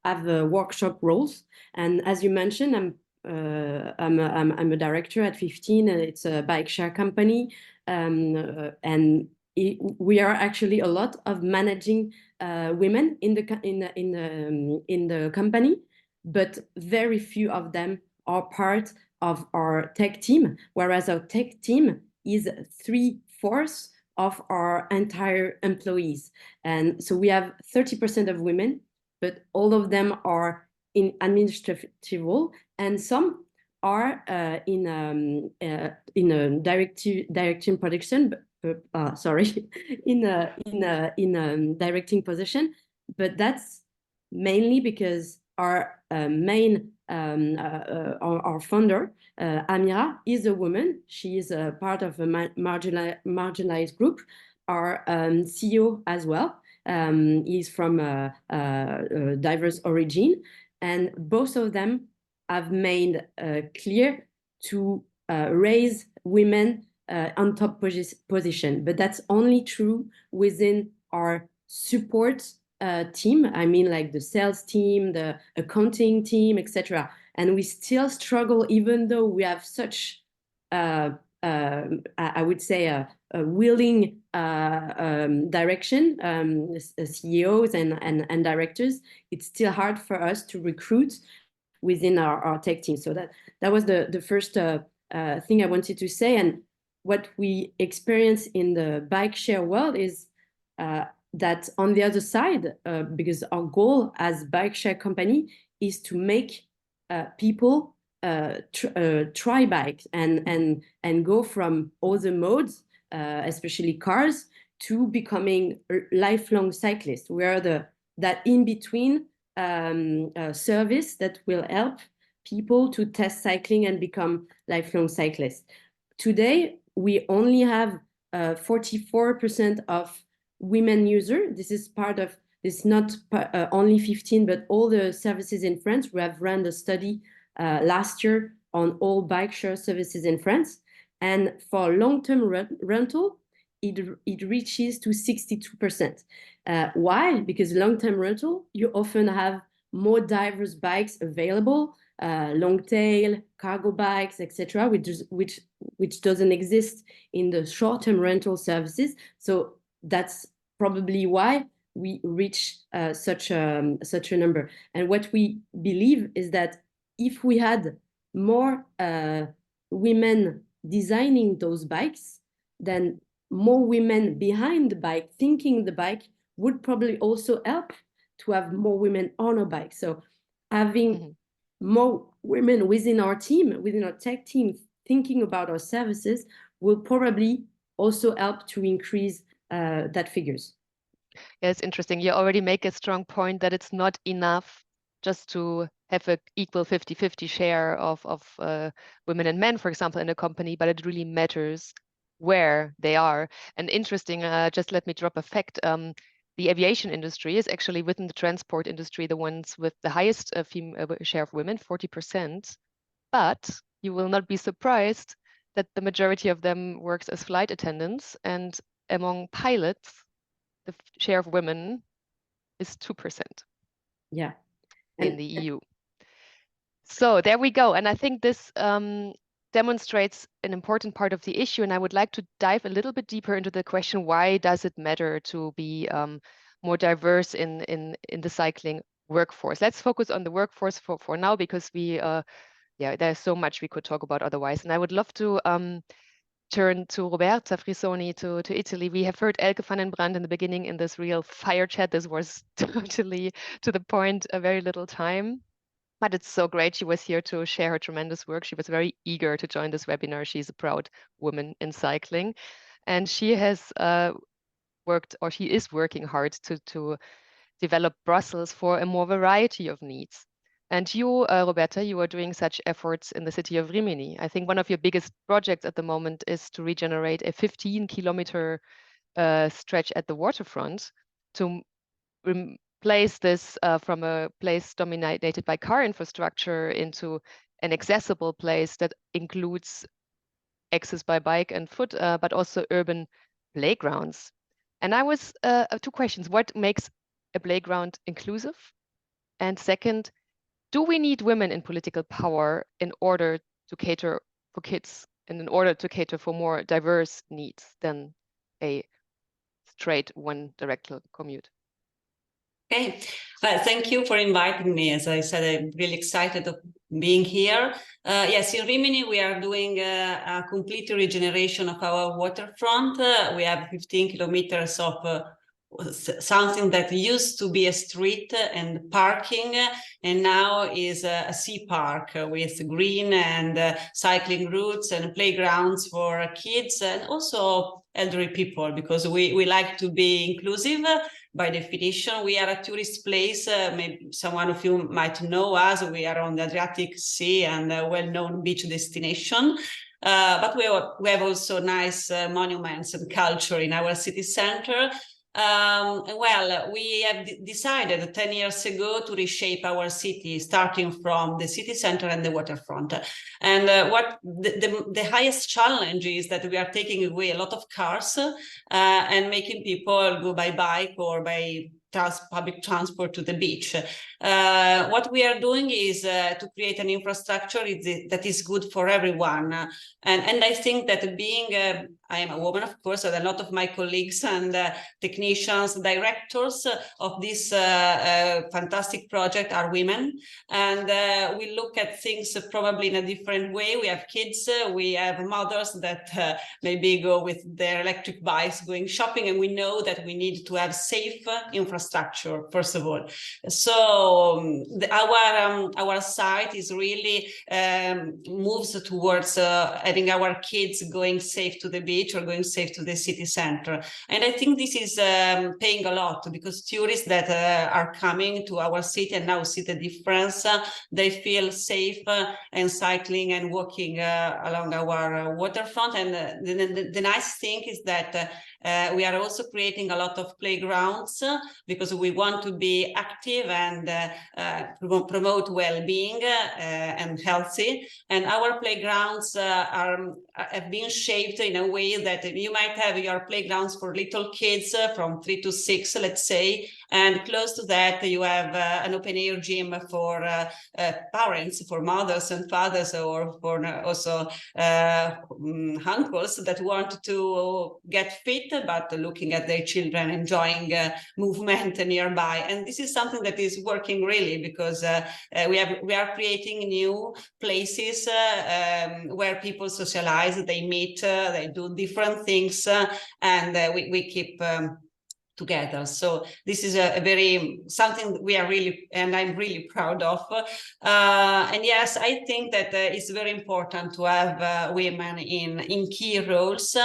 have workshop roles, and as you mentioned, I'm a director at 15. It's a bike share company, and we are actually a lot of managing women in the company, but very few of them are part of our tech team, whereas our tech team is 3/4 of our entire employees. And so we have 30% of women, but all of them are in administrative role, and some are in a directing production. Sorry, in directing position, but that's mainly because our main our founder, Amira, is a woman. She is a part of a marginalized group. Our CEO as well is from a diverse origin, and both of them have made clear to raise women on top position. But that's only true within our support team. I mean, like the sales team, the accounting team, etc. And we still struggle, even though we have such, I would say, a willing direction, CEOs and directors. It's still hard for us to recruit within our tech team. So that was the first thing I wanted to say. And what we experience in the bike share world is that on the other side, because our goal as bike share company is to make people try bikes and go from other modes, especially cars, to becoming lifelong cyclists. We are that in-between service that will help people to test cycling and become lifelong cyclists. Today, we only have 44% of women users. This is part of, it's not only 15, but all the services in France. We have run a study last year on all bike share services in France. And for long-term rental, it reaches to 62%. Why? Because long-term rental, you often have more diverse bikes available, long tail, cargo bikes, etc., which doesn't exist in the short-term rental services. So that's probably why we reach such a number. And what we believe is that if we had more women designing those bikes, then more women behind the bike, thinking the bike, would probably also help to have more women on a bike. So having more women within our team, within our tech team, thinking about our services will probably also help to increase that figures. Yeah, it's interesting. You already make a strong point that it's not enough just to have an equal 50-50 share of women and men, for example, in a company, but it really matters where they are. And interesting, just let me drop a fact. The aviation industry is actually within the transport industry, the ones with the highest share of women, 40%. But you will not be surprised that the majority of them works as flight attendants. And among pilots, the share of women is 2%. Yeah. In the EU. So there we go. And I think this demonstrates an important part of the issue. And I would like to dive a little bit deeper into the question, why does it matter to be more diverse in the cycling workforce? Let's focus on the workforce for now, because there's so much we could talk about otherwise. And I would love to turn to Roberta Frisoni to Italy. We have heard Elke van den Brandt in the beginning in this real fire chat. This was totally to the point, a very little time. But it's so great she was here to share her tremendous work. She was very eager to join this webinar. She's a proud woman in cycling. And she has she is working hard to develop Brussels for a more variety of needs. And you, Roberta, you are doing such efforts in the city of Rimini. I think one of your biggest projects at the moment is to regenerate a 15-kilometer stretch at the waterfront to replace this from a place dominated by car infrastructure into an accessible place that includes access by bike and foot, but also urban playgrounds. And I was, 2 questions. What makes a playground inclusive? And second, do we need women in political power in order to cater for kids and in order to cater for more diverse needs than a straight one-directional commute? Okay, thank you for inviting me. As I said, I'm really excited of being here. Yes, in Rimini, we are doing a complete regeneration of our waterfront. We have 15 kilometers of something that used to be a street and parking, and now is a sea park with green and cycling routes and playgrounds for kids and also elderly people, because we like to be inclusive. By definition, we are a tourist place. Maybe someone of you might know us. We are on the Adriatic Sea and a well-known beach destination. But we have also nice monuments and culture in our city center. Well, we have decided 10 years ago to reshape our city, starting from the city center and the waterfront. And what the highest challenge is that we are taking away a lot of cars and making people go by bike or by public transport to the beach. What we are doing is to create an infrastructure that is good for everyone. And I think that being, I am a woman, of course, and a lot of my colleagues and technicians, directors of this fantastic project are women. And we look at things probably in a different way. We have kids, we have mothers that maybe go with their electric bikes going shopping, and we know that we need to have safe infrastructure, first of all. So our site is really moves towards having our kids going safe to the beach or going safe to the city center. And I think this is paying a lot, because tourists that are coming to our city and now see the difference, they feel safe and cycling and walking along our waterfront. And the nice thing is that we are also creating a lot of playgrounds because we want to be active and promote well-being and healthy. And our playgrounds have been shaped in a way that you might have your playgrounds for little kids from 3 to 6, let's say, And close to that, you have an open air gym for parents, for mothers and fathers, or for also uncles that want to get fit, but looking at their children enjoying movement nearby. And this is something that is working really, because we are creating new places where people socialize, they meet, they do different things, and we keep together. So this is a very something we are really, and I'm really proud of. And yes, I think that it's very important to have women in key roles.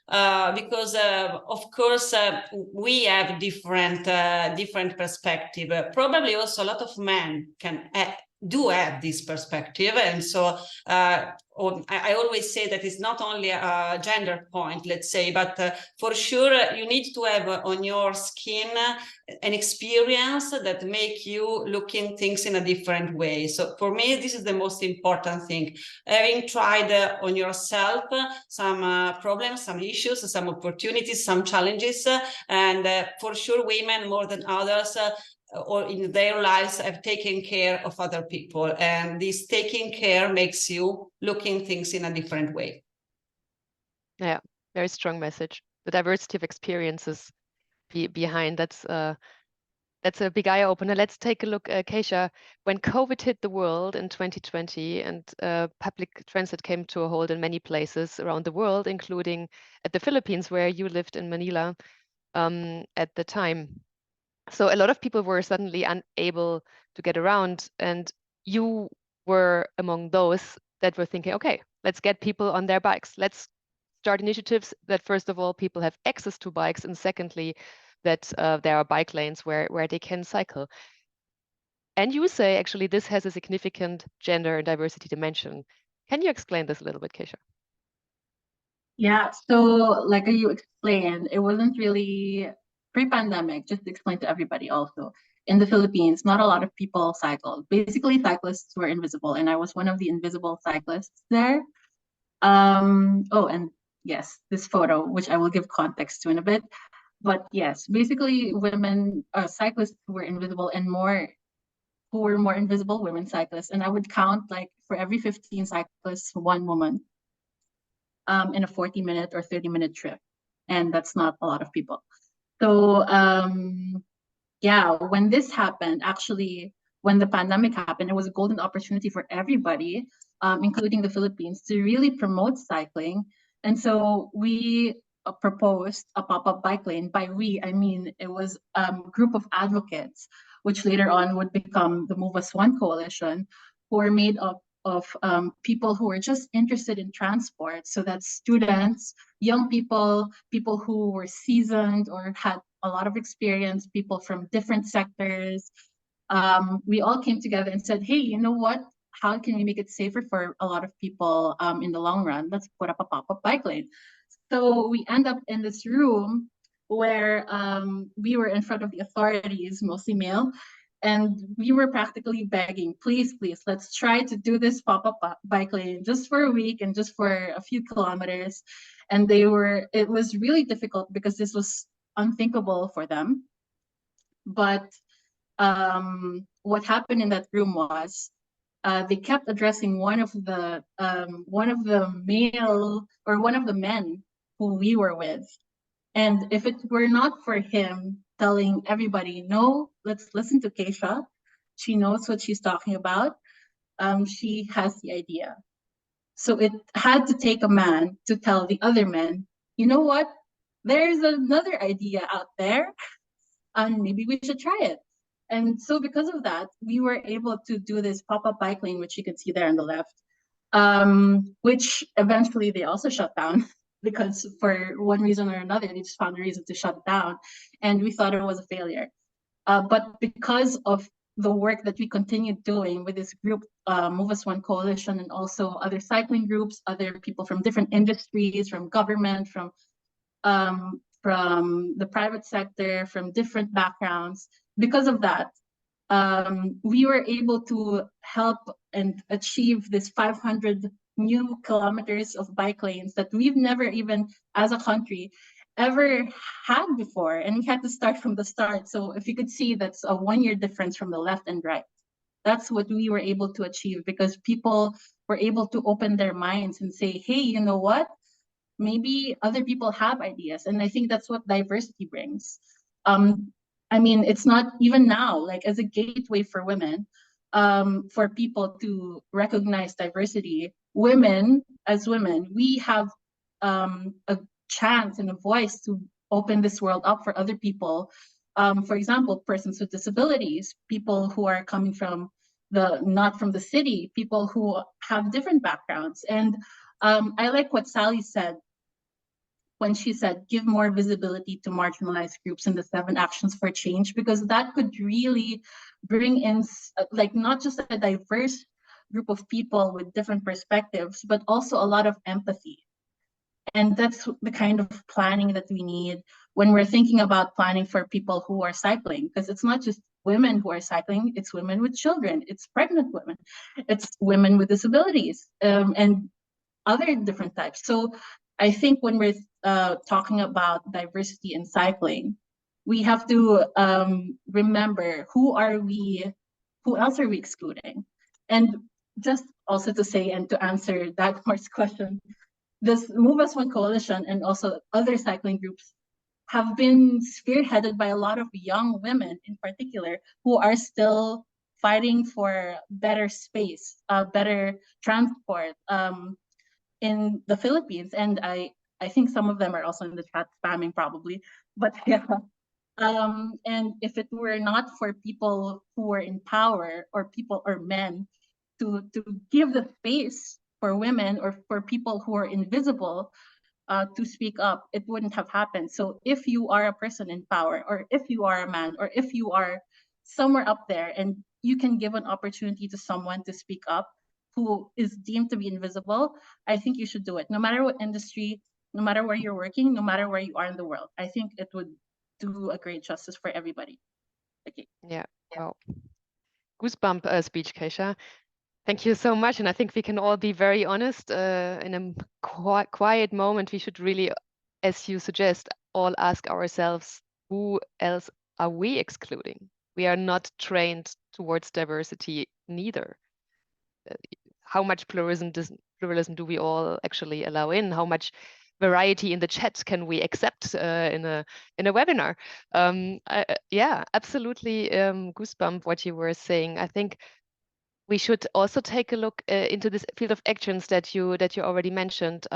Because of course we have different perspective. Probably also a lot of men do have this perspective, and so I always say that it's not only a gender point, let's say, but for sure you need to have on your skin an experience that make you looking things in a different way. So for me, this is the most important thing. Having tried on yourself some problems, some issues, some opportunities, some challenges, and for sure women more than others or in their lives have taken care of other people, and this taking care makes you looking things in a different way. Yeah, very strong message. The diversity of experiences behind that's a big eye opener. Let's take a look, Keisha. When COVID hit the world in 2020 and public transit came to a halt in many places around the world, including at the Philippines, where you lived in Manila at the time. So a lot of people were suddenly unable to get around, and you were among those that were thinking, okay, let's get people on their bikes. Let's start initiatives that, first of all, people have access to bikes, and secondly, that there are bike lanes where they can cycle. And you say, actually, this has a significant gender and diversity dimension. Can you explain this a little bit, Keisha? Yeah, so like you explained, it wasn't really pre-pandemic, just to explain to everybody also. In the Philippines, not a lot of people cycled. Basically, cyclists were invisible, and I was one of the invisible cyclists there. Oh, and yes, this photo, which I will give context to in a bit. But yes, basically women cyclists who were invisible, and who were more invisible women cyclists. And I would count like for every 15 cyclists, one woman in a 40-minute or 30-minute trip. And that's not a lot of people. So yeah, when this happened, actually, when the pandemic happened, it was a golden opportunity for everybody, including the Philippines, to really promote cycling. And so we proposed a pop-up bike lane. By we, I mean it was a group of advocates, which later on would become the Move Us One Coalition, who are made up of people who are just interested in transport. So that's students, young people, people who were seasoned or had a lot of experience, people from different sectors. We all came together and said, hey, you know what? How can we make it safer for a lot of people in the long run? Let's put up a pop-up bike lane. So we end up in this room where we were in front of the authorities, mostly male, and we were practically begging, please, let's try to do this pop-up bike lane just for a week and just for a few kilometers. And it was really difficult because this was unthinkable for them. But what happened in that room was they kept addressing one of the men who we were with. And if it were not for him telling everybody, no, let's listen to Keisha. She knows what she's talking about. She has the idea. So it had to take a man to tell the other men, you know what? There's another idea out there, and maybe we should try it. And so because of that, we were able to do this pop-up bike lane, which you can see there on the left, which eventually they also shut down. Because for one reason or another, they just found a reason to shut down. And we thought it was a failure. But because of the work that we continued doing with this group, Move Us One Coalition, and also other cycling groups, other people from different industries, from government, from the private sector, from different backgrounds, because of that, we were able to help and achieve this 500 new kilometers of bike lanes that we've never even, as a country, ever had before, and we had to start from the start. So if you could see, that's a 1-year difference from the left and right. That's what we were able to achieve, because people were able to open their minds and say, hey, you know what? Maybe other people have ideas. And I think that's what diversity brings. I mean, it's not even now, like as a gateway for women, for people to recognize diversity. Women, as women, we have a chance and a voice to open this world up for other people. For example, persons with disabilities, people who are coming from not from the city, people who have different backgrounds. And I like what Sally said when she said, give more visibility to marginalized groups in the 7 actions for change, because that could really bring in like not just a diverse group of people with different perspectives, but also a lot of empathy. And that's the kind of planning that we need when we're thinking about planning for people who are cycling, because it's not just women who are cycling, it's women with children, it's pregnant women, it's women with disabilities, and other different types. So I think when we're talking about diversity in cycling, we have to remember who else are we excluding? And just also to say, and to answer Dagmar's question, this Move as One coalition and also other cycling groups have been spearheaded by a lot of young women in particular who are still fighting for better space, better transport in the Philippines. And I think some of them are also in the chat spamming probably, but yeah. And if it were not for people who are in power, or people or men to give the space for women or for people who are invisible to speak up, it wouldn't have happened. So if you are a person in power, or if you are a man, or if you are somewhere up there and you can give an opportunity to someone to speak up who is deemed to be invisible, I think you should do it. No matter what industry, no matter where you're working, no matter where you are in the world. I think it would do a great justice for everybody. Okay. Yeah. Wow. Goosebump speech, Keisha. Thank you so much. And I think we can all be very honest. In a quiet moment, we should really, as you suggest, all ask ourselves, who else are we excluding? We are not trained towards diversity neither. How much pluralism do we all actually allow in? How much variety in the chat can we accept in a webinar? Yeah, absolutely goosebump what you were saying. I think we should also take a look into this field of actions that you already mentioned.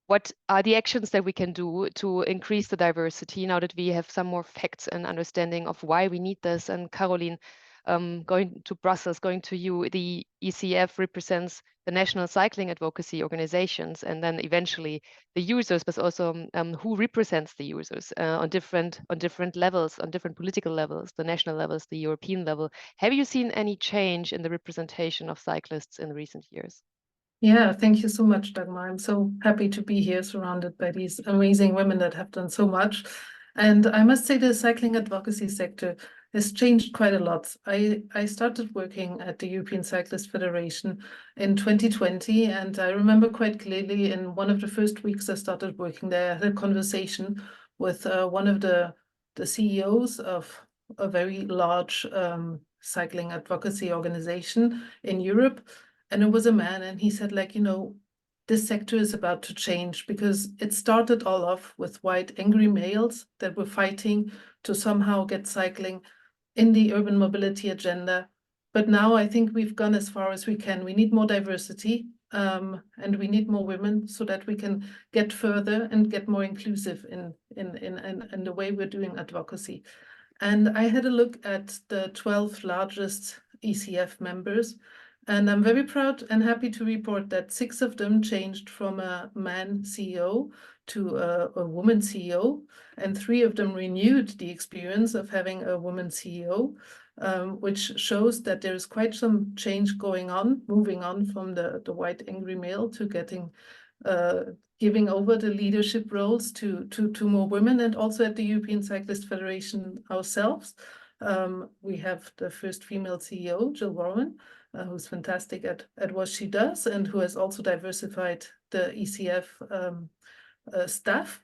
What are the actions that we can do to increase the diversity now that we have some more facts and understanding of why we need this? And Caroline, going to Brussels, going to you, the ECF represents the national cycling advocacy organizations, and then eventually the users, but also who represents the users on different levels, on different political levels, the national levels, the European level. Have you seen any change in the representation of cyclists in recent years? Yeah, thank you so much, Dagmar. I'm so happy to be here surrounded by these amazing women that have done so much. And I must say the cycling advocacy sector has changed quite a lot. I started working at the European Cyclist Federation in 2020, and I remember quite clearly in one of the first weeks I started working there, I had a conversation with one of the CEOs of a very large cycling advocacy organization in Europe. And it was a man, and he said, like, you know, this sector is about to change, because it started all off with white angry males that were fighting to somehow get cycling in the urban mobility agenda. But now I think we've gone as far as we can. We need more diversity, and we need more women so that we can get further and get more inclusive in the way we're doing advocacy. And I had a look at the 12 largest ECF members. And I'm very proud and happy to report that 6 of them changed from a man CEO to a woman CEO, and 3 of them renewed the experience of having a woman CEO, which shows that there is quite some change going on, moving on from the white angry male to getting giving over the leadership roles to more women. And also at the European Cyclist Federation ourselves, we have the first female CEO, Jill Warman, who's fantastic at what she does, and who has also diversified the ECF staff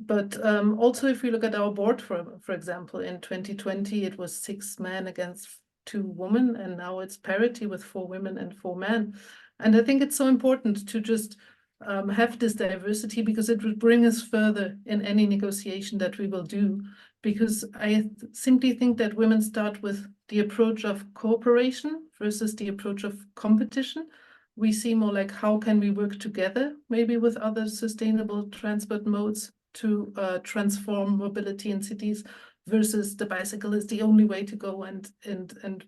But also, if we look at our board, for example, in 2020, it was 6 men against 2 women, and now it's parity with 4 women and 4 men. And I think it's so important to just have this diversity, because it will bring us further in any negotiation that we will do. Because I simply think that women start with the approach of cooperation versus the approach of competition. We see more like, how can we work together, maybe with other sustainable transport modes, to transform mobility in cities, versus the bicycle is the only way to go, and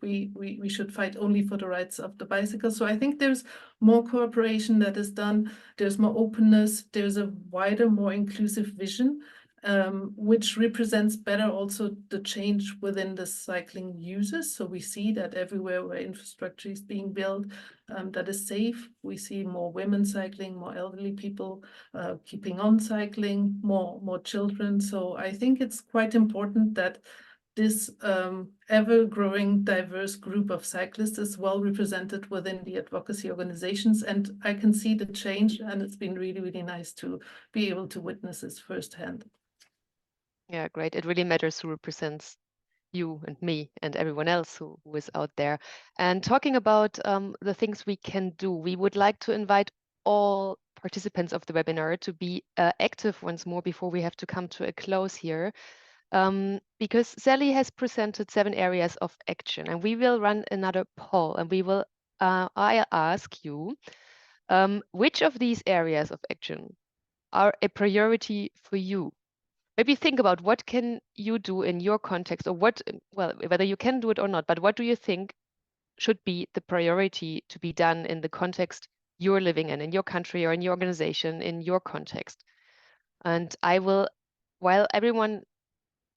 we should fight only for the rights of the bicycle. So I think there's more cooperation that is done, there's more openness, there's a wider, more inclusive vision, which represents better also the change within the cycling users. So we see that everywhere where infrastructure is being built, that is safe, we see more women cycling, more elderly people keeping on cycling, more children. So I think it's quite important that this ever-growing diverse group of cyclists is well represented within the advocacy organizations. And I can see the change, and it's been really, really nice to be able to witness this firsthand. Yeah, great. It really matters who represents you and me and everyone else who is out there. And talking about the things we can do, we would like to invite all participants of the webinar to be active once more before we have to come to a close here. Because Sally has presented 7 areas of action, and we will run another poll, and we will I'll ask you which of these areas of action are a priority for you. Maybe think about what can you do in your context, or what, well, whether you can do it or not, but what do you think should be the priority to be done in the context you're living in your country or in your organization, in your context. And I will, while everyone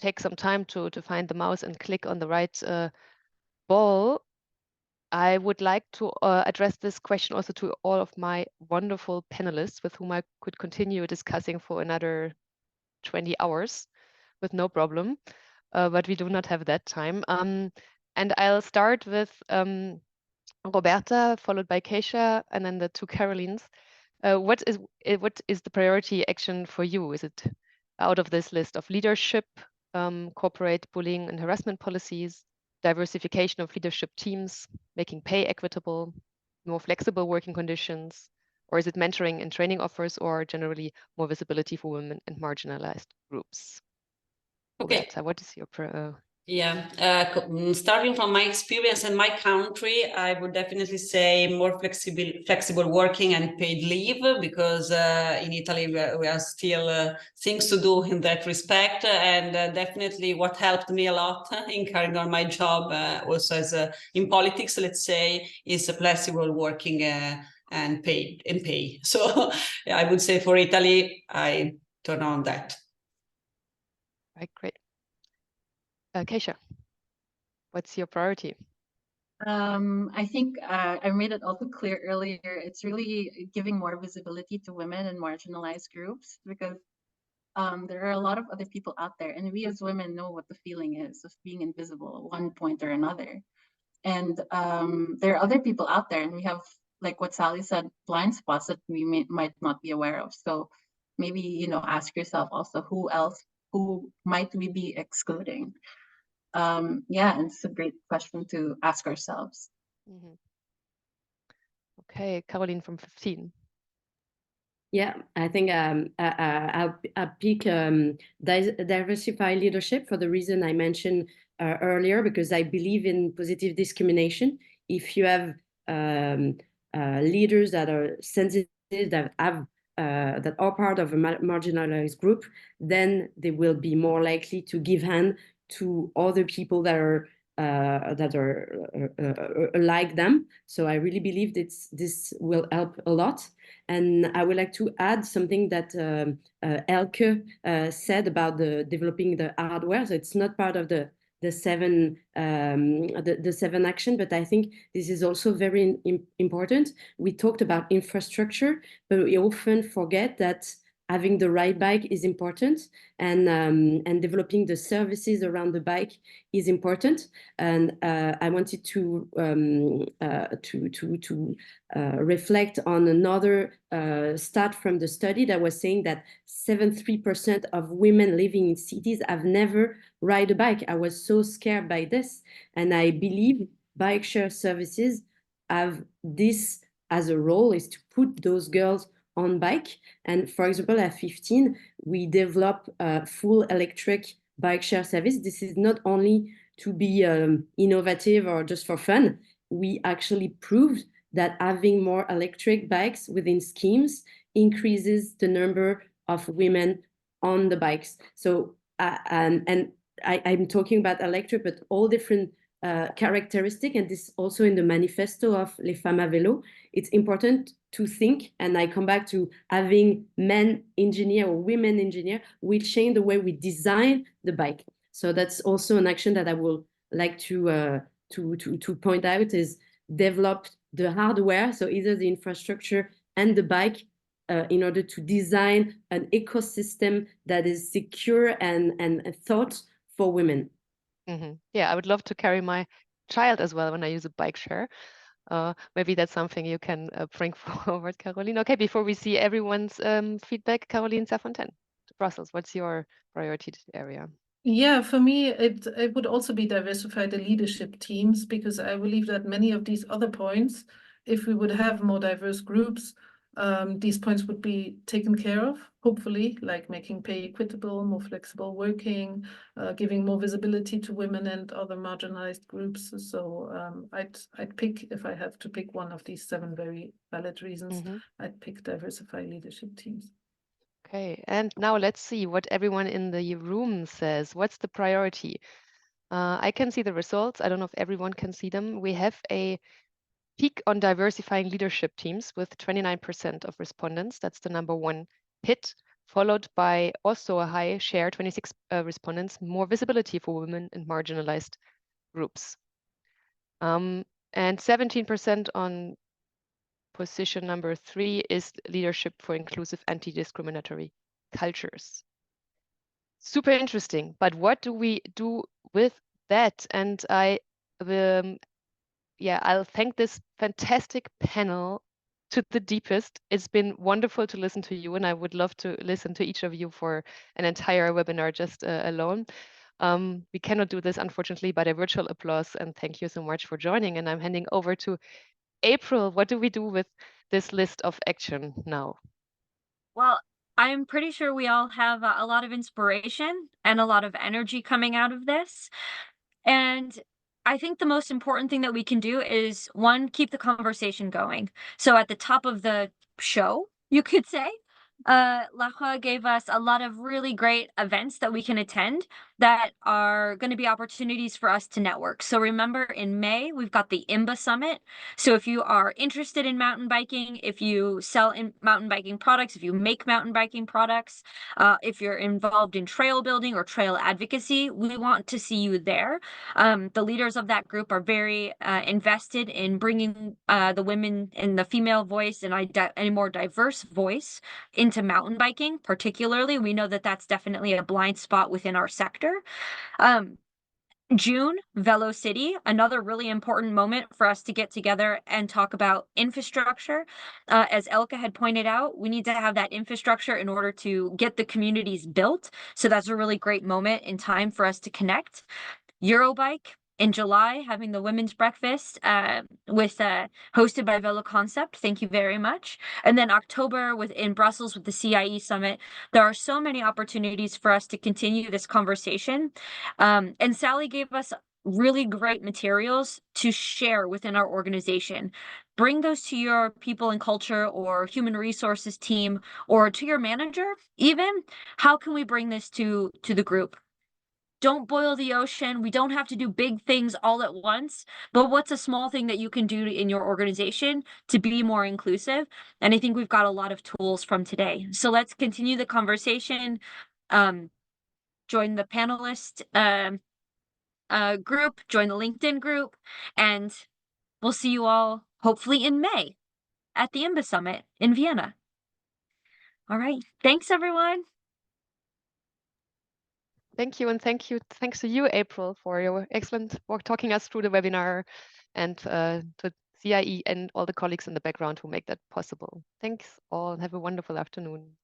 takes some time to find the mouse and click on the right ball, I would like to address this question also to all of my wonderful panelists with whom I could continue discussing for another 20 hours with no problem, but we do not have that time. And I'll start with Roberta, followed by Keisha, and then the 2 Carolines. What is the priority action for you? Is it out of this list of leadership, corporate bullying and harassment policies, diversification of leadership teams, making pay equitable, more flexible working conditions, or is it mentoring and training offers, or generally more visibility for women and marginalized groups? Okay. Roberta, what is your starting from my experience in my country, I would definitely say more flexible working and paid leave, because in Italy we are still things to do in that respect. And definitely what helped me a lot in carrying on my job, also as in politics, let's say, is flexible working and pay. So I would say for Italy, I turn on that. Right, great. Keisha, what's your priority? I think I made it also clear earlier, it's really giving more visibility to women and marginalized groups, because there are a lot of other people out there, and we as women know what the feeling is of being invisible at one point or another. And there are other people out there, and we have, like what Sally said, blind spots that we might not be aware of. So maybe, you know, ask yourself also, who might we be excluding? Yeah, and it's a great question to ask ourselves. Mm-hmm. Okay, Caroline from 15. Yeah, I think I'll pick diversified leadership for the reason I mentioned earlier, because I believe in positive discrimination. If you have leaders that are sensitive, that are part of a marginalized group, then they will be more likely to give hand to other people that are like them. So I really believe that this will help a lot. And I would like to add something that Elke said about developing the hardware. So it's not part of the 7 action, but I think this is also very important. We talked about infrastructure, but we often forget that having the right bike is important, and developing the services around the bike is important. And I wanted to reflect on another stat from the study that was saying that 73% of women living in cities have never ride a bike. I was so scared by this, and I believe bike share services have this as a role, is to put those girls on bike. And for example, at 15, we develop a full electric bike share service. This is not only to be innovative or just for fun. We actually proved that having more electric bikes within schemes increases the number of women on the bikes. So, I'm talking about electric, but all different characteristic, and this also in the manifesto of Les Femmes à Vélo. It's important to think, and I come back to having men engineer or women engineer will change the way we design the bike. So that's also an action that I will like to point out, is develop the hardware, so either the infrastructure and the bike, in order to design an ecosystem that is secure and thought for women. Yeah, I would love to carry my child as well when I use a bike share. Maybe that's something you can bring forward, Caroline. Okay, before we see everyone's feedback, Caroline Safontaine, Brussels, what's your priority area? Yeah, for me, it would also be diversify the leadership teams, because I believe that many of these other points, if we would have more diverse groups, these points would be taken care of, hopefully, like making pay equitable, more flexible working, giving more visibility to women and other marginalized groups. So I'd pick, if I have to pick one of these 7 very valid reasons, I'd pick diversify leadership teams. Okay, and now let's see what everyone in the room says. What's the priority? I can see the results. I don't know if everyone can see them. We have a peak on diversifying leadership teams with 29% of respondents. That's the #1 hit, followed by also a high share, 26 respondents, more visibility for women and marginalized groups. And 17% on position #3 is leadership for inclusive anti-discriminatory cultures. Super interesting, but what do we do with that? And I'll thank this fantastic panel to the deepest. It's been wonderful to listen to you, and I would love to listen to each of you for an entire webinar just alone. We cannot do this, unfortunately, but a virtual applause, and thank you so much for joining. And I'm handing over to April. What do we do with this list of action now? Well, I'm pretty sure we all have a lot of inspiration and a lot of energy coming out of this. And I think the most important thing that we can do is, one, keep the conversation going. So at the top of the show, you could say, Laura gave us a lot of really great events that we can attend that are going to be opportunities for us to network. So remember, in May, we've got the IMBA Summit. So if you are interested in mountain biking, if you sell mountain biking products, if you make mountain biking products, if you're involved in trail building or trail advocacy, we want to see you there. The leaders of that group are very invested in bringing the women and the female voice and a more diverse voice into mountain biking. Particularly, we know that that's definitely a blind spot within our sector. June, Velo City, another really important moment for us to get together and talk about infrastructure. As Elke had pointed out, we need to have that infrastructure in order to get the communities built. So that's a really great moment in time for us to connect. Eurobike in July, having the women's breakfast hosted by Velokonzept. Thank you very much. And then October in Brussels with the CIE Summit. There are so many opportunities for us to continue this conversation. And Sally gave us really great materials to share within our organization. Bring those to your people and culture or human resources team or to your manager even. How can we bring this to the group? Don't boil the ocean. We don't have to do big things all at once, but what's a small thing that you can do in your organization to be more inclusive? And I think we've got a lot of tools from today. So let's continue the conversation. Join the panelist group, join the LinkedIn group, and we'll see you all hopefully in May at the IMBA Summit in Vienna. All right. Thanks, everyone. Thank you, and thanks to you, April, for your excellent work talking us through the webinar, and to CIE and all the colleagues in the background who make that possible. Thanks all. Have a wonderful afternoon.